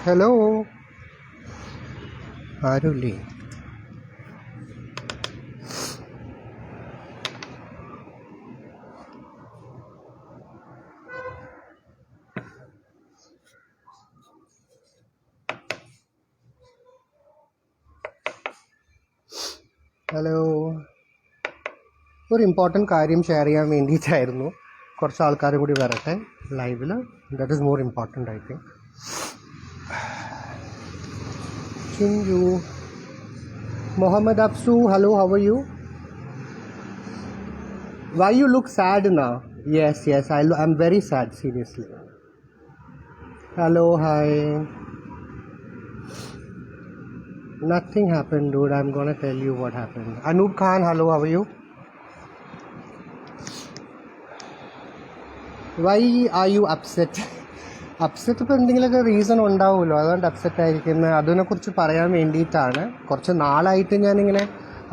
Hello ആരുല്ലേ? Hello, ഒരു important കാര്യം share ചെയ്യാൻ വേണ്ടിയിട്ടായിരുന്നു. കുറച്ച് ആൾക്കാരും കൂടി വരട്ടെ ലൈവിൽ. That is more important I think. Chinchu, Mohammed Afsu, hello, how are you? Why you look sad now? Yes, I'm very sad, seriously. Hello, hi. Nothing happened, dude. I'm gonna tell you what happened. Anup Khan, hello, how are you? Why are you upset? Upset ഇപ്പോൾ എന്തെങ്കിലുമൊക്കെ reason ഉണ്ടാവുമല്ലോ, അതുകൊണ്ട് upset ആയിരിക്കുന്നത്. അതിനെക്കുറിച്ച് പറയാൻ വേണ്ടിയിട്ടാണ്. കുറച്ച് നാളായിട്ട് ഞാനിങ്ങനെ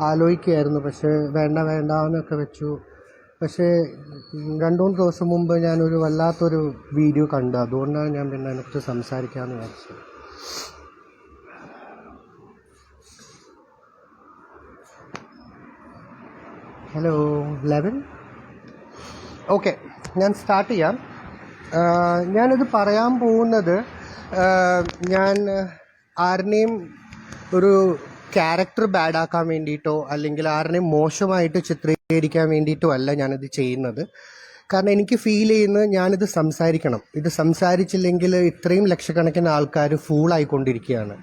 ആലോചിക്കുകയായിരുന്നു, പക്ഷേ വേണ്ട എന്നൊക്കെ വെച്ചു. പക്ഷേ 2-3 ദിവസം മുമ്പ് ഞാനൊരു വല്ലാത്തൊരു വീഡിയോ കണ്ടു, അതുകൊണ്ടാണ് ഞാൻ പിന്നെ അതിനെക്കുറിച്ച് സംസാരിക്കാമെന്ന് വിചാരിച്ചത്. ഹലോ 11. ഓക്കെ, ഞാൻ സ്റ്റാർട്ട് ചെയ്യാം. ഞാനിത് പറയാൻ പോകുന്നത് ഞാൻ ആരുടെയും ഒരു ക്യാരക്ടർ ബാഡാക്കാൻ വേണ്ടിയിട്ടോ അല്ലെങ്കിൽ ആരുടെയും മോശമായിട്ട് ചിത്രീകരിക്കാൻ വേണ്ടിയിട്ടോ അല്ല ഞാനിത് ചെയ്യുന്നത്. കാരണം എനിക്ക് ഫീൽ ചെയ്യുന്നത് ഞാനിത് സംസാരിക്കണം. ഇത് സംസാരിച്ചില്ലെങ്കിൽ ഇത്രയും ലക്ഷക്കണക്കിന് ആൾക്കാർ ഫൂളായിക്കൊണ്ടിരിക്കുകയാണ്.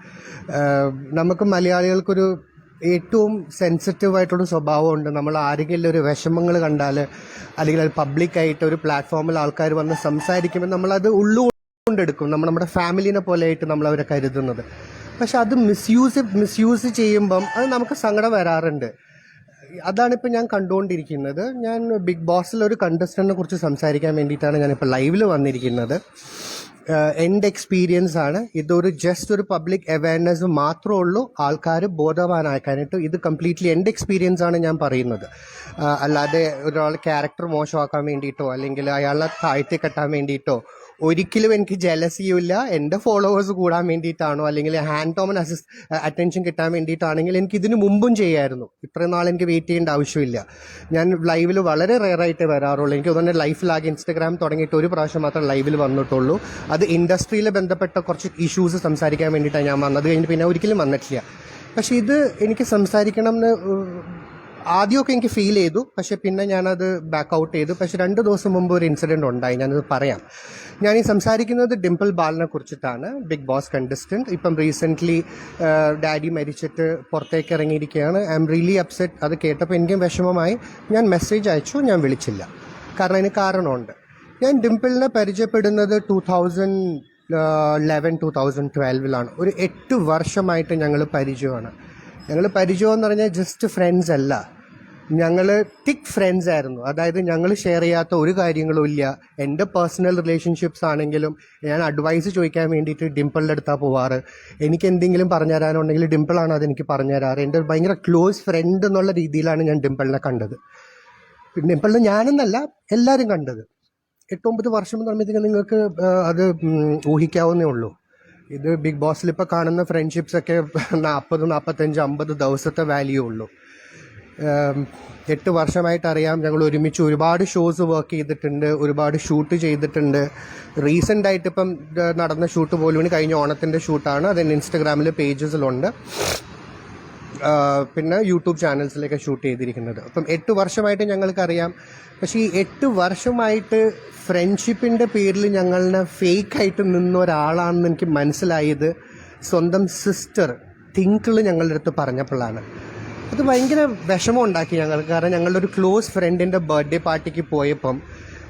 നമുക്ക് മലയാളികൾക്കൊരു ഏറ്റവും സെൻസിറ്റീവായിട്ടുള്ള സ്വഭാവമുണ്ട്. നമ്മൾ ആരെങ്കിലും ഒരു വിഷമങ്ങൾ കണ്ടാൽ അല്ലെങ്കിൽ അത് പബ്ലിക്കായിട്ട് ഒരു പ്ലാറ്റ്ഫോമിൽ ആൾക്കാർ വന്ന് സംസാരിക്കുമ്പോൾ നമ്മളത് ഉള്ളുകൊണ്ടെടുക്കും. നമ്മുടെ ഫാമിലിനെ പോലെയായിട്ട് നമ്മളവരെ കരുതുന്നത്. പക്ഷെ അത് മിസ്യൂസ് ചെയ്യുമ്പം അത് നമുക്ക് സങ്കടം വരാറുണ്ട്. അതാണിപ്പോൾ ഞാൻ കണ്ടുകൊണ്ടിരിക്കുന്നത്. ഞാൻ ബിഗ് ബോസിൽ ഒരു കണ്ടസ്റ്റന്റിനെ കുറിച്ച് സംസാരിക്കാൻ വേണ്ടിയിട്ടാണ് ഞാനിപ്പോൾ ലൈവിൽ വന്നിരിക്കുന്നത്. എൻ്റെ എക്സ്പീരിയൻസ് ആണ്. ഇതൊരു ജസ്റ്റ് ഒരു പബ്ലിക് അവയർനെസ് മാത്രമേ ഉള്ളൂ, ആൾക്കാർ ബോധവാനാക്കാനായിട്ട്. ഇത് കംപ്ലീറ്റ്ലി എൻ്റെ എക്സ്പീരിയൻസ് ആണ് ഞാൻ പറയുന്നത്. അല്ലാതെ ഒരാൾ ക്യാരക്ടർ മോശമാക്കാൻ വേണ്ടിയിട്ടോ അല്ലെങ്കിൽ അയാളെ താഴ്ത്തി കെട്ടാൻ വേണ്ടിയിട്ടോ ഒരിക്കലും എനിക്ക് ജലസിയുമില്ല. എൻ്റെ ഫോളോവേഴ്സ് കൂടാൻ വേണ്ടിയിട്ടാണോ അല്ലെങ്കിൽ ഹാൻഡ് ഓമൻ അറ്റൻഷൻ കിട്ടാൻ വേണ്ടിയിട്ടാണെങ്കിൽ എനിക്ക് ഇതിന് മുമ്പും ചെയ്യായിരുന്നു. ഇത്രയും നാൾ എനിക്ക് വെയിറ്റ് ചെയ്യേണ്ട ആവശ്യമില്ല. ഞാൻ ലൈവിൽ വളരെ റെയറായിട്ട് വരാറുള്ളൂ. എനിക്ക് തന്നെ ലൈഫിലാകെ ഇൻസ്റ്റഗ്രാം തുടങ്ങിയിട്ട് ഒരു പ്രാവശ്യം മാത്രം ലൈവിൽ വന്നിട്ടുള്ളൂ. അത് ഇൻഡസ്ട്രിയിൽ ബന്ധപ്പെട്ട കുറച്ച് ഇഷ്യൂസ് സംസാരിക്കാൻ വേണ്ടിയിട്ടാണ് ഞാൻ വന്നത്. കഴിഞ്ഞ് പിന്നെ ഒരിക്കലും വന്നിട്ടില്ല. പക്ഷെ ഇത് എനിക്ക് സംസാരിക്കണം എന്ന് ആദ്യമൊക്കെ എനിക്ക് ഫീൽ ചെയ്തു, പക്ഷെ പിന്നെ ഞാനത് ബാക്ക് ഔട്ട് ചെയ്തു. പക്ഷെ 2 ദിവസം മുമ്പ് ഒരു ഇൻസിഡൻറ്റ് ഉണ്ടായി, ഞാനത് പറയാം. ഞാൻ ഈ സംസാരിക്കുന്നത് ഡിംപിൾ ബാലിനെ കുറിച്ചിട്ടാണ്, ബിഗ് ബോസ് കണ്ടസ്റ്റൻറ്റ്. ഇപ്പം റീസെൻ്റ്ലി ഡാഡി മരിച്ചിട്ട് പുറത്തേക്ക് ഇറങ്ങിയിരിക്കുകയാണ്. I'm really upset. അത് കേട്ടപ്പോൾ എനിക്കും വിഷമമായി. ഞാൻ മെസ്സേജ് അയച്ചു, ഞാൻ വിളിച്ചില്ല. കാരണം അതിന് കാരണമുണ്ട്. ഞാൻ ഡിംപിളിനെ പരിചയപ്പെടുന്നത് 2011-2012 ഒരു 8 വർഷമായിട്ട് ഞങ്ങൾ പരിചയമാണ്. പരിചയം എന്ന് പറഞ്ഞാൽ ജസ്റ്റ് ഫ്രണ്ട്സ് അല്ല, ഞങ്ങൾ തിക് ഫ്രണ്ട്സ് ആയിരുന്നു. അതായത് ഞങ്ങൾ ഷെയർ ചെയ്യാത്ത ഒരു കാര്യങ്ങളും ഇല്ല. എൻ്റെ പേഴ്സണൽ റിലേഷൻഷിപ്സ് ആണെങ്കിലും ഞാൻ അഡ്വൈസ് ചോദിക്കാൻ വേണ്ടിയിട്ട് ഡിംപിളിൻ്റെ അടുത്താണ് പോവാറ്. എനിക്ക് എന്തെങ്കിലും പറഞ്ഞു തരാനുണ്ടെങ്കിൽ ഡിംപിളാണ് അതെനിക്ക് പറഞ്ഞു തരാറ്. എൻ്റെ ഭയങ്കര ക്ലോസ് ഫ്രണ്ട് എന്നുള്ള രീതിയിലാണ് ഞാൻ ഡിംപിളിനെ കണ്ടത്. ഡിംപിളിനെ ഞാനെന്നല്ല എല്ലാവരും കണ്ടത്. 8-9 വർഷം എന്ന് പറയുമ്പോഴത്തേക്കും നിങ്ങൾക്ക് അത് ഊഹിക്കാവുന്നേ ഉള്ളൂ. ഇത് ബിഗ് ബോസിൽ ഇപ്പോൾ കാണുന്ന ഫ്രണ്ട്ഷിപ്സൊക്കെ 40, 45, 50 ദിവസത്തെ വാല്യൂ ഉള്ളൂ. 8 വർഷമായിട്ട് അറിയാം. ഞങ്ങൾ ഒരുമിച്ച് ഒരുപാട് ഷോസ് വർക്ക് ചെയ്തിട്ടുണ്ട്, ഒരുപാട് ഷൂട്ട് ചെയ്തിട്ടുണ്ട്. റീസെൻ്റായിട്ട് ഇപ്പം നടന്ന ഷൂട്ട് പോലും കഴിഞ്ഞ ഓണത്തിൻ്റെ ഷൂട്ടാണ്. അത് ഇൻസ്റ്റഗ്രാമിൽ പേജസിലുണ്ട്, പിന്നെ യൂട്യൂബ് ചാനൽസിലൊക്കെ ഷൂട്ട് ചെയ്തിരിക്കുന്നത്. അപ്പം 8 വർഷമായിട്ട് ഞങ്ങൾക്കറിയാം. പക്ഷേ ഈ 8 വർഷമായിട്ട് ഫ്രണ്ട്ഷിപ്പിൻ്റെ പേരിൽ ഞങ്ങളുടെ ഫേക്കായിട്ട് നിന്ന ഒരാളാണെന്ന് എനിക്ക് മനസ്സിലായത് സ്വന്തം സിസ്റ്റർ തിങ്കിൾ ഞങ്ങളുടെ അടുത്ത് പറഞ്ഞപ്പോഴാണ്. അത് ഭയങ്കര വിഷമം ഉണ്ടാക്കി ഞങ്ങൾക്ക്. കാരണം ഞങ്ങളുടെ ഒരു ക്ലോസ് ഫ്രണ്ടിൻ്റെ ബർത്ത്ഡേ പാർട്ടിക്ക് പോയപ്പം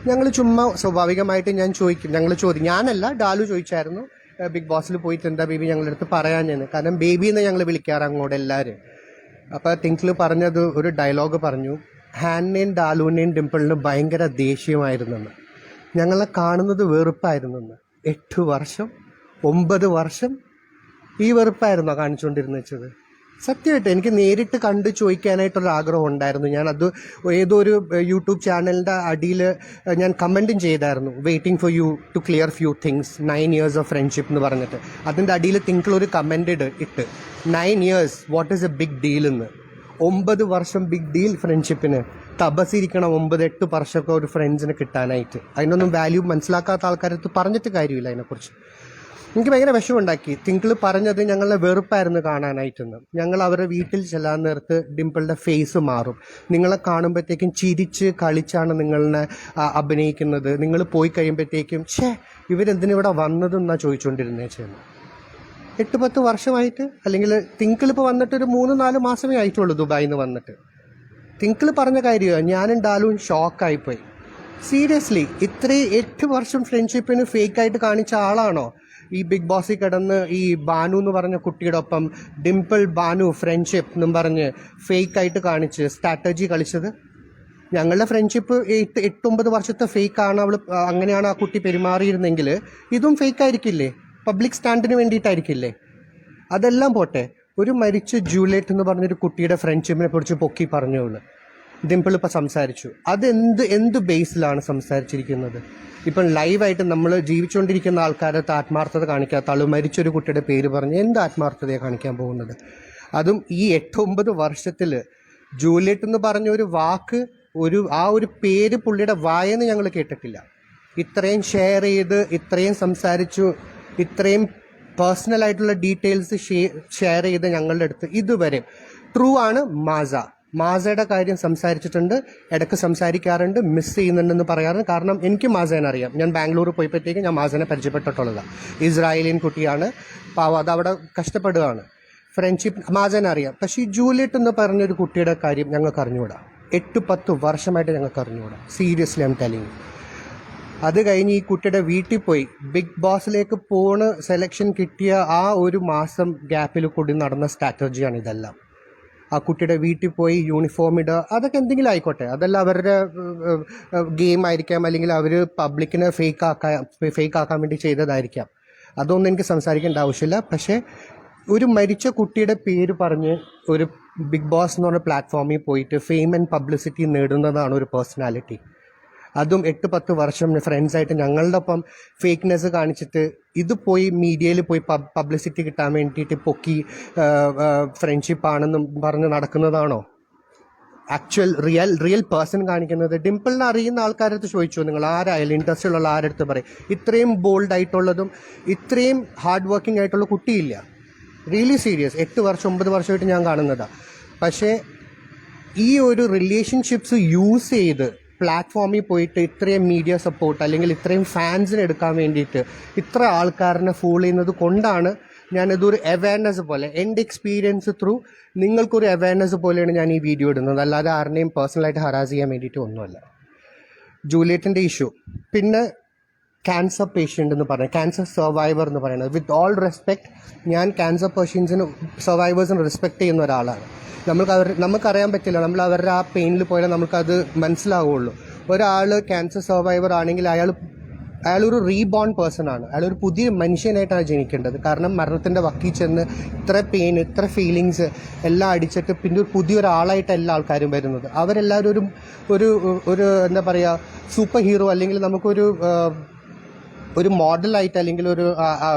ഞങ്ങൾ ചുമ്മാ സ്വാഭാവികമായിട്ട് ഞാനല്ല, ഡാലു ചോദിച്ചായിരുന്നു ബിഗ് ബോസിൽ പോയിട്ട് എന്താ ബേബി ഞങ്ങളുടെ അടുത്ത് പറയാൻ ഞാൻ. കാരണം ബേബി എന്ന് ഞങ്ങൾ വിളിക്കാറ് അങ്ങോട്ട് എല്ലാവരും. അപ്പോൾ തിങ്കിൾ പറഞ്ഞത് ഒരു ഡയലോഗ് പറഞ്ഞു, ഹാനിനെയും ഡാലുവിനെയും ഡിംപിളിനും ഭയങ്കര ദേഷ്യമായിരുന്നെന്ന്, ഞങ്ങളെ കാണുന്നത് വെറുപ്പായിരുന്നെന്ന്. 8 വർഷം 9 വർഷം ഈ വെറുപ്പായിരുന്നോ കാണിച്ചുകൊണ്ടിരുന്ന വെച്ചത്? സത്യമായിട്ട് എനിക്ക് നേരിട്ട് കണ്ട് ചോദിക്കാനായിട്ടൊരു ആഗ്രഹം ഉണ്ടായിരുന്നു. ഞാനത് ഏതോ ഒരു യൂട്യൂബ് ചാനലിൻ്റെ അടിയിൽ ഞാൻ കമൻറ്റും ചെയ്തായിരുന്നു, waiting for you to clear few things, 9 years of friendship എന്ന് പറഞ്ഞിട്ട്. അതിൻ്റെ അടിയിൽ തിങ്കളൊരു കമൻ്റ് ഇട്ട് 9 years what is a big deal എന്ന്. 9 വർഷം ബിഗ് ഡീൽ ഫ്രണ്ട്ഷിപ്പിന്. തപസിരിക്കണം 9-8 വർഷമൊക്കെ ഒരു ഫ്രണ്ട്സിന് കിട്ടാനായിട്ട്. അതിനൊന്നും വാല്യൂ മനസ്സിലാക്കാത്ത ആൾക്കാരടുത്ത് പറഞ്ഞിട്ട് കാര്യമില്ല അതിനെക്കുറിച്ച്. എനിക്ക് ഭയങ്കര വിഷമമുണ്ടാക്കി. തിങ്കിൾ പറഞ്ഞത് ഞങ്ങളുടെ വെറുപ്പായിരുന്നു കാണാനായിട്ടെന്ന്. ഞങ്ങൾ അവരുടെ വീട്ടിൽ ചെല്ലാൻ നേരത്ത് ഡിംപിളുടെ ഫേസ് മാറും. നിങ്ങളെ കാണുമ്പോഴത്തേക്കും ചിരിച്ച് കളിച്ചാണ് നിങ്ങളെ അഭിനയിക്കുന്നത്. നിങ്ങൾ പോയി കഴിയുമ്പോഴത്തേക്കും ഇവരെന്തിനിവിടെ വന്നതെന്നാണ് ചോദിച്ചുകൊണ്ടിരുന്നേ ചെയ്യുന്നു. 8-10 വർഷമായിട്ട്, അല്ലെങ്കിൽ തിങ്കിളിപ്പോൾ വന്നിട്ടൊരു 3-4 മാസമേ ആയിട്ടുള്ളൂ ദുബായിൽ നിന്ന് വന്നിട്ട്. തിങ്കിൾ പറഞ്ഞ കാര്യമാണ്, ഞാനും ഡാലുവും ഷോക്കായിപ്പോയി. സീരിയസ്ലി, ഇത്രയും 8 വർഷം ഫ്രണ്ട്ഷിപ്പിന് ഫേക്കായിട്ട് കാണിച്ച ആളാണോ ഈ ബിഗ് ബോസിൽ കിടന്ന് ഈ ബാനു എന്ന് പറഞ്ഞ കുട്ടിയുടെ ഒപ്പം ഡിംപിൾ ബാനു ഫ്രണ്ട്ഷിപ്പ് എന്നും പറഞ്ഞ് ഫേക്കായിട്ട് കാണിച്ച് സ്ട്രാറ്റജി കളിച്ചത്? ഞങ്ങളുടെ ഫ്രണ്ട്ഷിപ്പ് 8-9 വർഷത്തെ ഫേക്കാണ്. അങ്ങനെയാണ് ആ കുട്ടി പെരുമാറിയിരുന്നെങ്കിൽ ഇതും ഫേക്കായിരിക്കില്ലേ? പബ്ലിക് സ്റ്റാൻഡിന് വേണ്ടിയിട്ടായിരിക്കില്ലേ? അതെല്ലാം പോട്ടെ, ഒരു മരിച്ച ജൂലിയറ്റ് എന്ന് പറഞ്ഞൊരു കുട്ടിയുടെ ഫ്രണ്ട്ഷിപ്പിനെ കുറിച്ച് പൊക്കി പറഞ്ഞോളൂ ഡിംപിൾ ഇപ്പം സംസാരിച്ചു. എന്ത് ബേസിലാണ് സംസാരിച്ചിരിക്കുന്നത്? ഇപ്പം ലൈവായിട്ട് നമ്മൾ ജീവിച്ചുകൊണ്ടിരിക്കുന്ന ആൾക്കാരത്ത് ആത്മാർത്ഥത കാണിക്കാത്ത ആൾ മരിച്ചൊരു കുട്ടിയുടെ പേര് പറഞ്ഞ് എന്ത് ആത്മാർത്ഥതയാണ് കാണിക്കാൻ പോകുന്നത്? അതും ഈ 8-9 വർഷത്തിൽ ജൂലിയറ്റ് എന്ന് പറഞ്ഞ ഒരു വാക്ക്, ആ ഒരു പേര് പുള്ളിയുടെ വായെന്ന് ഞങ്ങൾ കേട്ടിട്ടില്ല. ഇത്രയും ഷെയർ ചെയ്ത്, ഇത്രയും സംസാരിച്ചു, ഇത്രയും പേഴ്സണലായിട്ടുള്ള ഡീറ്റെയിൽസ് ഷെയർ ചെയ്ത് ഞങ്ങളുടെ അടുത്ത് ഇതുവരെ. ട്രൂ ആണ് മാസയുടെ കാര്യം സംസാരിച്ചിട്ടുണ്ട്, ഇടയ്ക്ക് സംസാരിക്കാറുണ്ട്, മിസ് ചെയ്യുന്നുണ്ടെന്ന് പറയാറുണ്ട്. കാരണം എനിക്ക് മാസേനെ അറിയാം. ഞാൻ ബാംഗ്ലൂർ പോയപ്പോഴത്തേക്കും ഞാൻ മാസേനെ പരിചയപ്പെട്ടിട്ടുള്ളതാണ്. ഇസ്രായേലിയൻ കുട്ടിയാണ്, പാവം, അതവിടെ കഷ്ടപ്പെടുകയാണ്. ഫ്രണ്ട്ഷിപ്പ് മാസേനെ അറിയാം. പക്ഷേ ഈ ജൂലിയറ്റ് എന്ന് പറഞ്ഞൊരു കുട്ടിയുടെ കാര്യം ഞങ്ങൾക്ക് അറിഞ്ഞുകൂടാ. 8-10 വർഷമായിട്ട് ഞങ്ങൾക്ക് അറിഞ്ഞുകൂടാ. Seriously I M telling. അത് കഴിഞ്ഞ് ഈ കുട്ടിയുടെ വീട്ടിൽ പോയി ബിഗ് ബോസിലേക്ക് സെലക്ഷൻ കിട്ടിയ ആ ഒരു മാസം ഗ്യാപ്പിൽ കൂടി നടന്ന സ്ട്രാറ്റജിയാണ് ഇതെല്ലാം. ആ കുട്ടിയുടെ വീട്ടിൽ പോയി യൂണിഫോം ഇടുക, അതൊക്കെ എന്തെങ്കിലും ആയിക്കോട്ടെ, അതെല്ലാം അവരുടെ ഗെയിം ആയിരിക്കാം, അല്ലെങ്കിൽ അവർ പബ്ലിക്കിനെ ഫേക്ക് ആക്കാൻ വേണ്ടി ചെയ്തതായിരിക്കാം. അതൊന്നും എനിക്ക് സംസാരിക്കേണ്ട ആവശ്യമില്ല. പക്ഷേ ഒരു മരിച്ച കുട്ടിയുടെ പേര് പറഞ്ഞ് ഒരു ബിഗ് ബോസ് എന്ന് പറഞ്ഞ പ്ലാറ്റ്ഫോമിൽ പോയിട്ട് ഫെയിം ആൻഡ് പബ്ലിസിറ്റി നേടുന്നതാണ് ഒരു പേഴ്സണാലിറ്റി. അതും 8-10 വർഷം ഫ്രണ്ട്സായിട്ട് ഞങ്ങളുടെ ഒപ്പം ഫേക്ക്നെസ് കാണിച്ചിട്ട് ഇത് പോയി മീഡിയയിൽ പോയി പബ്ലിസിറ്റി കിട്ടാൻ വേണ്ടിയിട്ട് പൊക്കി ഫ്രണ്ട്ഷിപ്പാണെന്നും പറഞ്ഞ് നടക്കുന്നതാണോ ആക്ച്വൽ റിയൽ പേഴ്സൺ കാണിക്കുന്നത്? ഡിംപിളിനെ അറിയുന്ന ആൾക്കാരടുത്ത് ചോദിച്ചു, നിങ്ങൾ ആരായാലും ഇൻഡസ്ട്രിയിലുള്ള ആരടുത്ത് പറയും, ഇത്രയും ബോൾഡ് ആയിട്ടുള്ളതും ഇത്രയും ഹാർഡ് വർക്കിംഗ് ആയിട്ടുള്ള കുട്ടിയില്ല. Really serious. 8 വർഷം 9 വർഷമായിട്ട് ഞാൻ കാണുന്നതാണ്. പക്ഷേ ഈ ഒരു റിലേഷൻഷിപ്സ് യൂസ് ചെയ്ത് പ്ലാറ്റ്ഫോമിൽ പോയിട്ട് ഇത്രയും മീഡിയ സപ്പോർട്ട് അല്ലെങ്കിൽ ഇത്രയും ഫാൻസിനെ എടുക്കാൻ വേണ്ടിയിട്ട് ഇത്ര ആൾക്കാരനെ ഫോളോ ചെയ്യുന്നത് കൊണ്ടാണ് ഞാനിതൊരു അവയർനെസ് പോലെ, എൻ്റെ എക്സ്പീരിയൻസ് ത്രൂ നിങ്ങൾക്കൊരു അവയർനെസ് പോലെയാണ് ഞാൻ ഈ വീഡിയോ ഇടുന്നത്. അല്ലാതെ ആരുടെയും പേഴ്സണലായിട്ട് ഹറാസ് ചെയ്യാൻ വേണ്ടിയിട്ട് ഒന്നുമല്ല. ജൂലിയറ്റിൻ്റെ ഇഷ്യൂ, പിന്നെ ക്യാൻസർ പേഷ്യൻ്റ് എന്ന് പറയുന്നത്, ക്യാൻസർ സർവൈവർ എന്ന് പറയുന്നത്, വിത്ത് ഓൾ റെസ്പെക്ട്, ഞാൻ ക്യാൻസർ സർവൈവേഴ്സിന് റെസ്പെക്ട് ചെയ്യുന്ന ഒരാളാണ്. നമുക്കറിയാൻ പറ്റില്ല, നമ്മൾ അവരുടെ ആ പെയിനിൽ പോയാൽ നമുക്കത് മനസ്സിലാവുള്ളൂ. ഒരാൾ ക്യാൻസർ സർവൈവർ ആണെങ്കിൽ അയാളൊരു റീബോൺ പേഴ്സൺ ആണ്. അയാളൊരു പുതിയ മനുഷ്യനായിട്ടാണ് ജനിക്കേണ്ടത്. കാരണം മരണത്തിൻ്റെ വക്കിൽ ചെന്ന് ഇത്ര പെയിൻ, ഇത്ര ഫീലിങ്സ് എല്ലാം അടിച്ചിട്ട് പിന്നെ പുതിയൊരാളായിട്ട് എല്ലാ ആൾക്കാരും വരുന്നത്. അവരെല്ലാവരും ഒരു എന്താ പറയുക, സൂപ്പർ ഹീറോ അല്ലെങ്കിൽ ഒരു മോഡലായിട്ട് അല്ലെങ്കിൽ ഒരു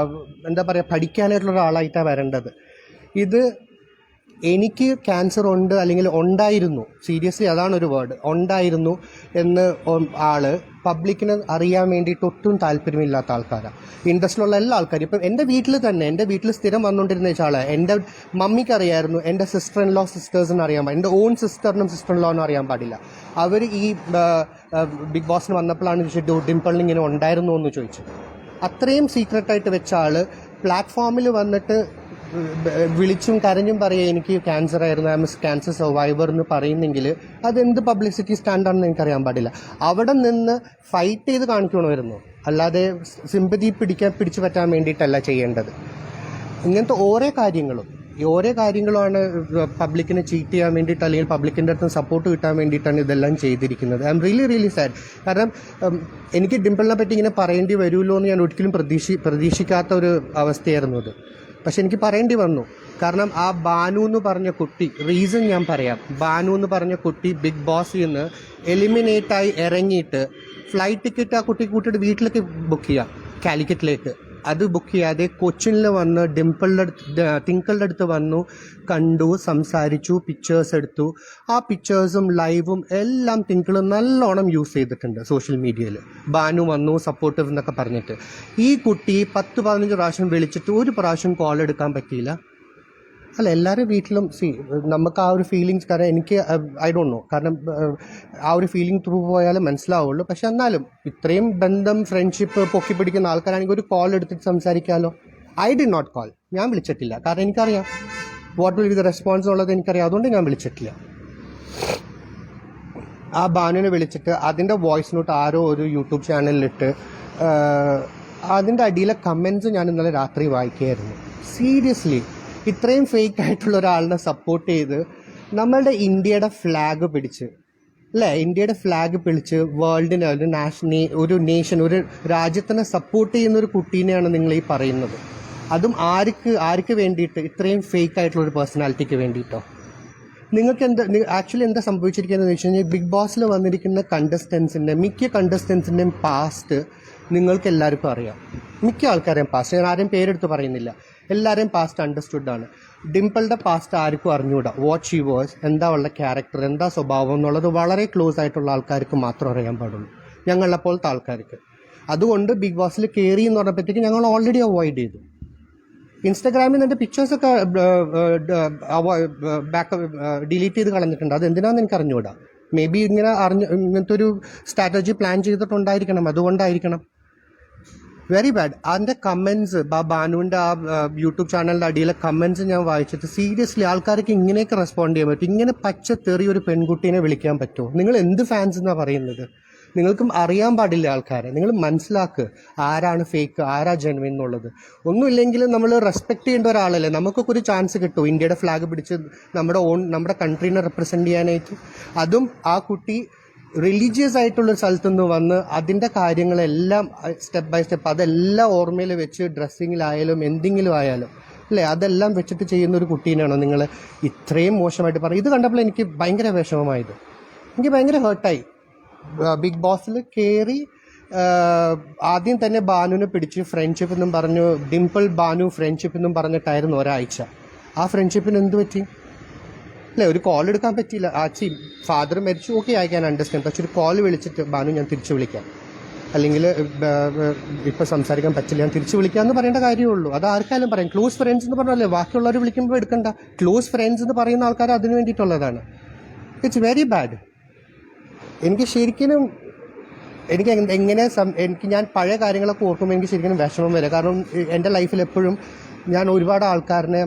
എന്താ പറയുക, പഠിക്കാനായിട്ടുള്ള ഒരാളായിട്ടാണ് വരേണ്ടത്. ഇത് എനിക്ക് ക്യാൻസർ ഉണ്ട് അല്ലെങ്കിൽ ഉണ്ടായിരുന്നു, സീരിയസ്ലി അതാണൊരു വേർഡ്, ഉണ്ടായിരുന്നു എന്ന് പബ്ലിക്കിന് അറിയാൻ വേണ്ടിയിട്ട് ഒട്ടും താല്പര്യമില്ലാത്ത ആൾക്കാരാണ് ഇൻഡസ്ട്രിയിലുള്ള എല്ലാ ആൾക്കാരും. ഇപ്പം എൻ്റെ വീട്ടിൽ സ്ഥിരം വന്നുകൊണ്ടിരുന്ന വെച്ചാൽ എൻ്റെ മമ്മിക്ക് അറിയായിരുന്നു, എൻ്റെ സിസ്റ്റേഴ്സിന് അറിയാൻ പാടില്ല, എൻ്റെ ഓൺ സിസ്റ്റർ ഇൻ ലോനും അറിയാൻ പാടില്ല. അവർ ഈ ബിഗ് ബോസിന് വന്നപ്പോഴാണ് ഡിംപിളിന് ഇങ്ങനെ ഉണ്ടായിരുന്നു എന്ന് ചോദിച്ചു. അത്രയും സീക്രട്ടായിട്ട് വെച്ച ആൾ പ്ലാറ്റ്ഫോമിൽ വന്നിട്ട് വിളിച്ചും കരഞ്ഞും പറയുക എനിക്ക് ക്യാൻസർ ആയിരുന്നു, ഐ എം ക്യാൻസർ സർവൈവർ എന്ന് പറയുന്നെങ്കിൽ അതെന്ത് പബ്ലിസിറ്റി സ്റ്റാൻഡാണെന്ന് എനിക്കറിയാൻ പാടില്ല. അവിടെ നിന്ന് ഫൈറ്റ് ചെയ്ത് കാണിക്കണമായിരുന്നു, അല്ലാതെ സിമ്പതി പിടിച്ചു പറ്റാൻ വേണ്ടിയിട്ടല്ല ചെയ്യേണ്ടത്. ഇങ്ങനത്തെ ഓരോ കാര്യങ്ങളുമാണ് പബ്ലിക്കിനെ ചീറ്റ് ചെയ്യാൻ വേണ്ടിയിട്ട് അല്ലെങ്കിൽ പബ്ലിക്കിൻ്റെ അടുത്ത് സപ്പോർട്ട് കിട്ടാൻ വേണ്ടിയിട്ടാണ് ഇതെല്ലാം ചെയ്തിരിക്കുന്നത്. I am really sad. കാരണം എനിക്ക് ഡിംപിളിനെ പറ്റി ഇങ്ങനെ പറയേണ്ടി വരുമല്ലോ എന്ന് ഞാൻ ഒരിക്കലും പ്രതീക്ഷിക്കാത്ത ഒരു അവസ്ഥയായിരുന്നു അത്. പക്ഷെ എനിക്ക് പറയേണ്ടി വന്നു. കാരണം ആ ബാനു എന്ന് പറഞ്ഞ കുട്ടി, റീസൺ ഞാൻ പറയാം. ബാനു എന്ന് പറഞ്ഞ കുട്ടി ബിഗ് ബോസിൽ നിന്ന് എലിമിനേറ്റായി ഇറങ്ങിയിട്ട് ഫ്ലൈറ്റ് ടിക്കറ്റ് ആ കുട്ടി കൂട്ടിയിട്ട് വീട്ടിലേക്ക് ബുക്ക് ചെയ്യാം, കാലിക്കറ്റിലേക്ക്. അത് ബുക്ക് ചെയ്യാതെ കൊച്ചിനിൽ വന്ന് തിങ്കളുടെ അടുത്ത് വന്നു, കണ്ടു, സംസാരിച്ചു, പിക്ചേഴ്സ് എടുത്തു. ആ പിക്ചേഴ്സും ലൈവും എല്ലാം തിങ്കൾ നല്ലോണം യൂസ് ചെയ്തിട്ടുണ്ട് സോഷ്യൽ മീഡിയയിൽ. ബാനു വന്നു സപ്പോർട്ടീവ് എന്നൊക്കെ പറഞ്ഞിട്ട്. ഈ കുട്ടി 10-15 പ്രാവശ്യം വിളിച്ചിട്ട് ഒരു പ്രാവശ്യം കോൾ എടുക്കാൻ പറ്റിയില്ല. അല്ല, എല്ലാവരും വീട്ടിലും നമുക്ക് ആ ഒരു ഫീലിങ്സ്, കാരണം എനിക്ക് ഐ ഡോണ്ട് നോ, കാരണം ആ ഒരു ഫീലിംഗ് ത്രൂ പോയാലും മനസ്സിലാവുള്ളൂ. പക്ഷെ എന്നാലും ഇത്രയും ബന്ധം, ഫ്രണ്ട്ഷിപ്പ് പൊക്കി പിടിക്കുന്ന ആൾക്കാരാണെങ്കിൽ ഒരു കോൾ എടുത്തിട്ട് സംസാരിക്കാമല്ലോ. ഐ ഡി നോട്ട് കോൾ, ഞാൻ വിളിച്ചിട്ടില്ല. കാരണം എനിക്കറിയാം what will be the response ഉള്ളത് എനിക്കറിയാം. അതുകൊണ്ട് ഞാൻ വിളിച്ചിട്ടില്ല. ആ ബാനുവിനെ വിളിച്ചിട്ട് അതിൻ്റെ വോയിസ് നോട്ട് ആരോ ഒരു യൂട്യൂബ് ചാനലിലിട്ട് അതിൻ്റെ അടിയിലെ കമൻസ് ഞാൻ ഇന്നലെ രാത്രി വായിക്കുകയായിരുന്നു. സീരിയസ്ലി, ഇത്രയും ഫേക്ക് ആയിട്ടുള്ള ഒരാളിനെ സപ്പോർട്ട് ചെയ്ത് നമ്മളുടെ ഇന്ത്യയുടെ ഫ്ലാഗ് പിടിച്ച്, അല്ലേ, ഇന്ത്യയുടെ ഫ്ലാഗ് പിടിച്ച് വേൾഡിനെ, ഒരു നേഷൻ, ഒരു രാജ്യത്തിനെ സപ്പോർട്ട് ചെയ്യുന്ന ഒരു കുട്ടീനെയാണ് നിങ്ങൾ ഈ പറയുന്നത്. അതും ആർക്ക് വേണ്ടിയിട്ട്? ഇത്രയും ഫേക്ക് ആയിട്ടുള്ള ഒരു പേഴ്സണാലിറ്റിക്ക് വേണ്ടിയിട്ടോ? നിങ്ങൾക്ക് ആക്ച്വലി എന്താ സംഭവിച്ചിരിക്കുന്നതെന്ന് വെച്ച് കഴിഞ്ഞാൽ, ബിഗ് ബോസിൽ വന്നിരിക്കുന്ന മിക്ക കണ്ടസ്റ്റൻസിൻ്റെയും പാസ്റ്റ് നിങ്ങൾക്ക് എല്ലാവർക്കും അറിയാം. മിക്ക ആൾക്കാരെയും പാസ്റ്റ്, ഞാൻ ആരെയും പേരെടുത്ത് പറയുന്നില്ല, എല്ലാവരെയും പാസ്റ്റ് അണ്ടർസ്റ്റുഡാണ്. ഡിംപിളുടെ പാസ്റ്റ് ആർക്കും അറിഞ്ഞുകൂടാ. വാട്ട് ഷീ വാസ്, എന്താ ഉള്ള ക്യാരക്ടർ, എന്താ സ്വഭാവം എന്നുള്ളത് വളരെ ക്ലോസ് ആയിട്ടുള്ള ആൾക്കാർക്ക് മാത്രം അറിയാൻ പാടുള്ളൂ, ഞങ്ങളെപ്പോലത്തെ ആൾക്കാർക്ക്. അതുകൊണ്ട് ബിഗ് ബോസിൽ കയറി എന്ന് പറഞ്ഞപ്പോഴത്തേക്ക് ഞങ്ങൾ ഓൾറെഡി അവോയ്ഡ് ചെയ്തു. ഇൻസ്റ്റാഗ്രാമിൽ നിന്ന് എൻ്റെ പിക്ചേഴ്സൊക്കെ ഡിലീറ്റ് ചെയ്ത് കളഞ്ഞിട്ടുണ്ട്. അത് എന്തിനാണെന്ന് എനിക്ക് അറിഞ്ഞുകൂടാ. മേ ബി ഇങ്ങനത്തെ ഒരു സ്ട്രാറ്റജി പ്ലാൻ ചെയ്തിട്ടുണ്ടായിരിക്കണം, അതുകൊണ്ടായിരിക്കണം. Very bad. അതിൻ്റെ കമൻസ്, ബാനുവിൻ്റെ ആ യൂട്യൂബ് ചാനലിൻ്റെ അടിയിലെ കമൻസ് ഞാൻ വായിച്ചിട്ട് സീരിയസ്ലി ആൾക്കാർക്ക് ഇങ്ങനെയൊക്കെ റെസ്പോണ്ട് ചെയ്യാൻ പറ്റും? ഇങ്ങനെ പച്ചത്തെറി ഒരു പെൺകുട്ടീനെ വിളിക്കാൻ പറ്റുമോ? നിങ്ങൾ എന്ത് ഫാൻസ് എന്നാണ് പറയുന്നത്? നിങ്ങൾക്കും അറിയാൻ പാടില്ല ആൾക്കാരെ. നിങ്ങൾ മനസ്സിലാക്കുക ആരാണ് ഫേക്ക്, ആരാ ജെനുവിൻ എന്നുള്ളത്. ഒന്നുമില്ലെങ്കിൽ നമ്മൾ റെസ്പെക്ട് ചെയ്യേണ്ട ഒരാളല്ലേ. നമുക്കൊക്കെ ഒരു ചാൻസ് കിട്ടും ഇന്ത്യയുടെ ഫ്ലാഗ് പിടിച്ച് നമ്മുടെ കൺട്രീനെ റെപ്രസെൻറ്റ് ചെയ്യാനായിട്ട്. അതും ആ കുട്ടി റിലീജിയസ് ആയിട്ടുള്ളൊരു സ്ഥലത്തുനിന്ന് വന്ന് അതിൻ്റെ കാര്യങ്ങളെല്ലാം സ്റ്റെപ്പ് ബൈ സ്റ്റെപ്പ് അതെല്ലാം ഓർമ്മയിൽ വെച്ച്, ഡ്രസ്സിങ്ങിലായാലും എന്തെങ്കിലും ആയാലും, അല്ലേ, അതെല്ലാം വെച്ചിട്ട് ചെയ്യുന്ന ഒരു കുട്ടീനാണോ നിങ്ങൾ ഇത്രയും മോശമായിട്ട് പറയും? ഇത് കണ്ടപ്പോൾ എനിക്ക് ഭയങ്കര വിഷമമായത്, എനിക്ക് ഭയങ്കര ഹേർട്ടായി. ബിഗ് ബോസിൽ കയറി ആദ്യം തന്നെ ബാനുവിനെ പിടിച്ച് ഫ്രണ്ട്ഷിപ്പ് എന്നും പറഞ്ഞു, ഡിംപിൾ ബാനു ഫ്രണ്ട്ഷിപ്പ് എന്നും പറഞ്ഞിട്ടായിരുന്നു ഒരാഴ്ച. ആ ഫ്രണ്ട്ഷിപ്പിന് എന്ത് പറ്റി? അല്ലേ, ഒരു കോൾ എടുക്കാൻ പറ്റിയില്ല. ഫാദർ മരിച്ചു, ഓക്കെ, ഐ ക്യാൻ അണ്ടർസ്റ്റാൻഡ്. പക്ഷെ ഒരു കോൾ വിളിച്ചിട്ട് ബാനു ഞാൻ തിരിച്ചു വിളിക്കാം, അല്ലെങ്കിൽ ഇപ്പം സംസാരിക്കാൻ പറ്റില്ല, ഞാൻ തിരിച്ചു വിളിക്കാമെന്ന് പറയേണ്ട കാര്യമുള്ളൂ. അത് ആർക്കായാലും പറയാം. ക്ലോസ് ഫ്രണ്ട്സ് എന്ന് പറഞ്ഞാലേ, ബാക്കിയുള്ളവർ വിളിക്കുമ്പോൾ എടുക്കണ്ട. ക്ലോസ് ഫ്രണ്ട്സ് എന്ന് പറയുന്ന ആൾക്കാർ അതിന് വേണ്ടിയിട്ടുള്ളതാണ്. It's very bad. എനിക്ക് ശരിക്കും ഞാൻ പഴയ കാര്യങ്ങളൊക്കെ ഓർക്കുമ്പോൾ എനിക്ക് ശരിക്കും വിഷമം വരിക. കാരണം എൻ്റെ ലൈഫിൽ എപ്പോഴും ഞാൻ ഒരുപാട് ആൾക്കാരനെ,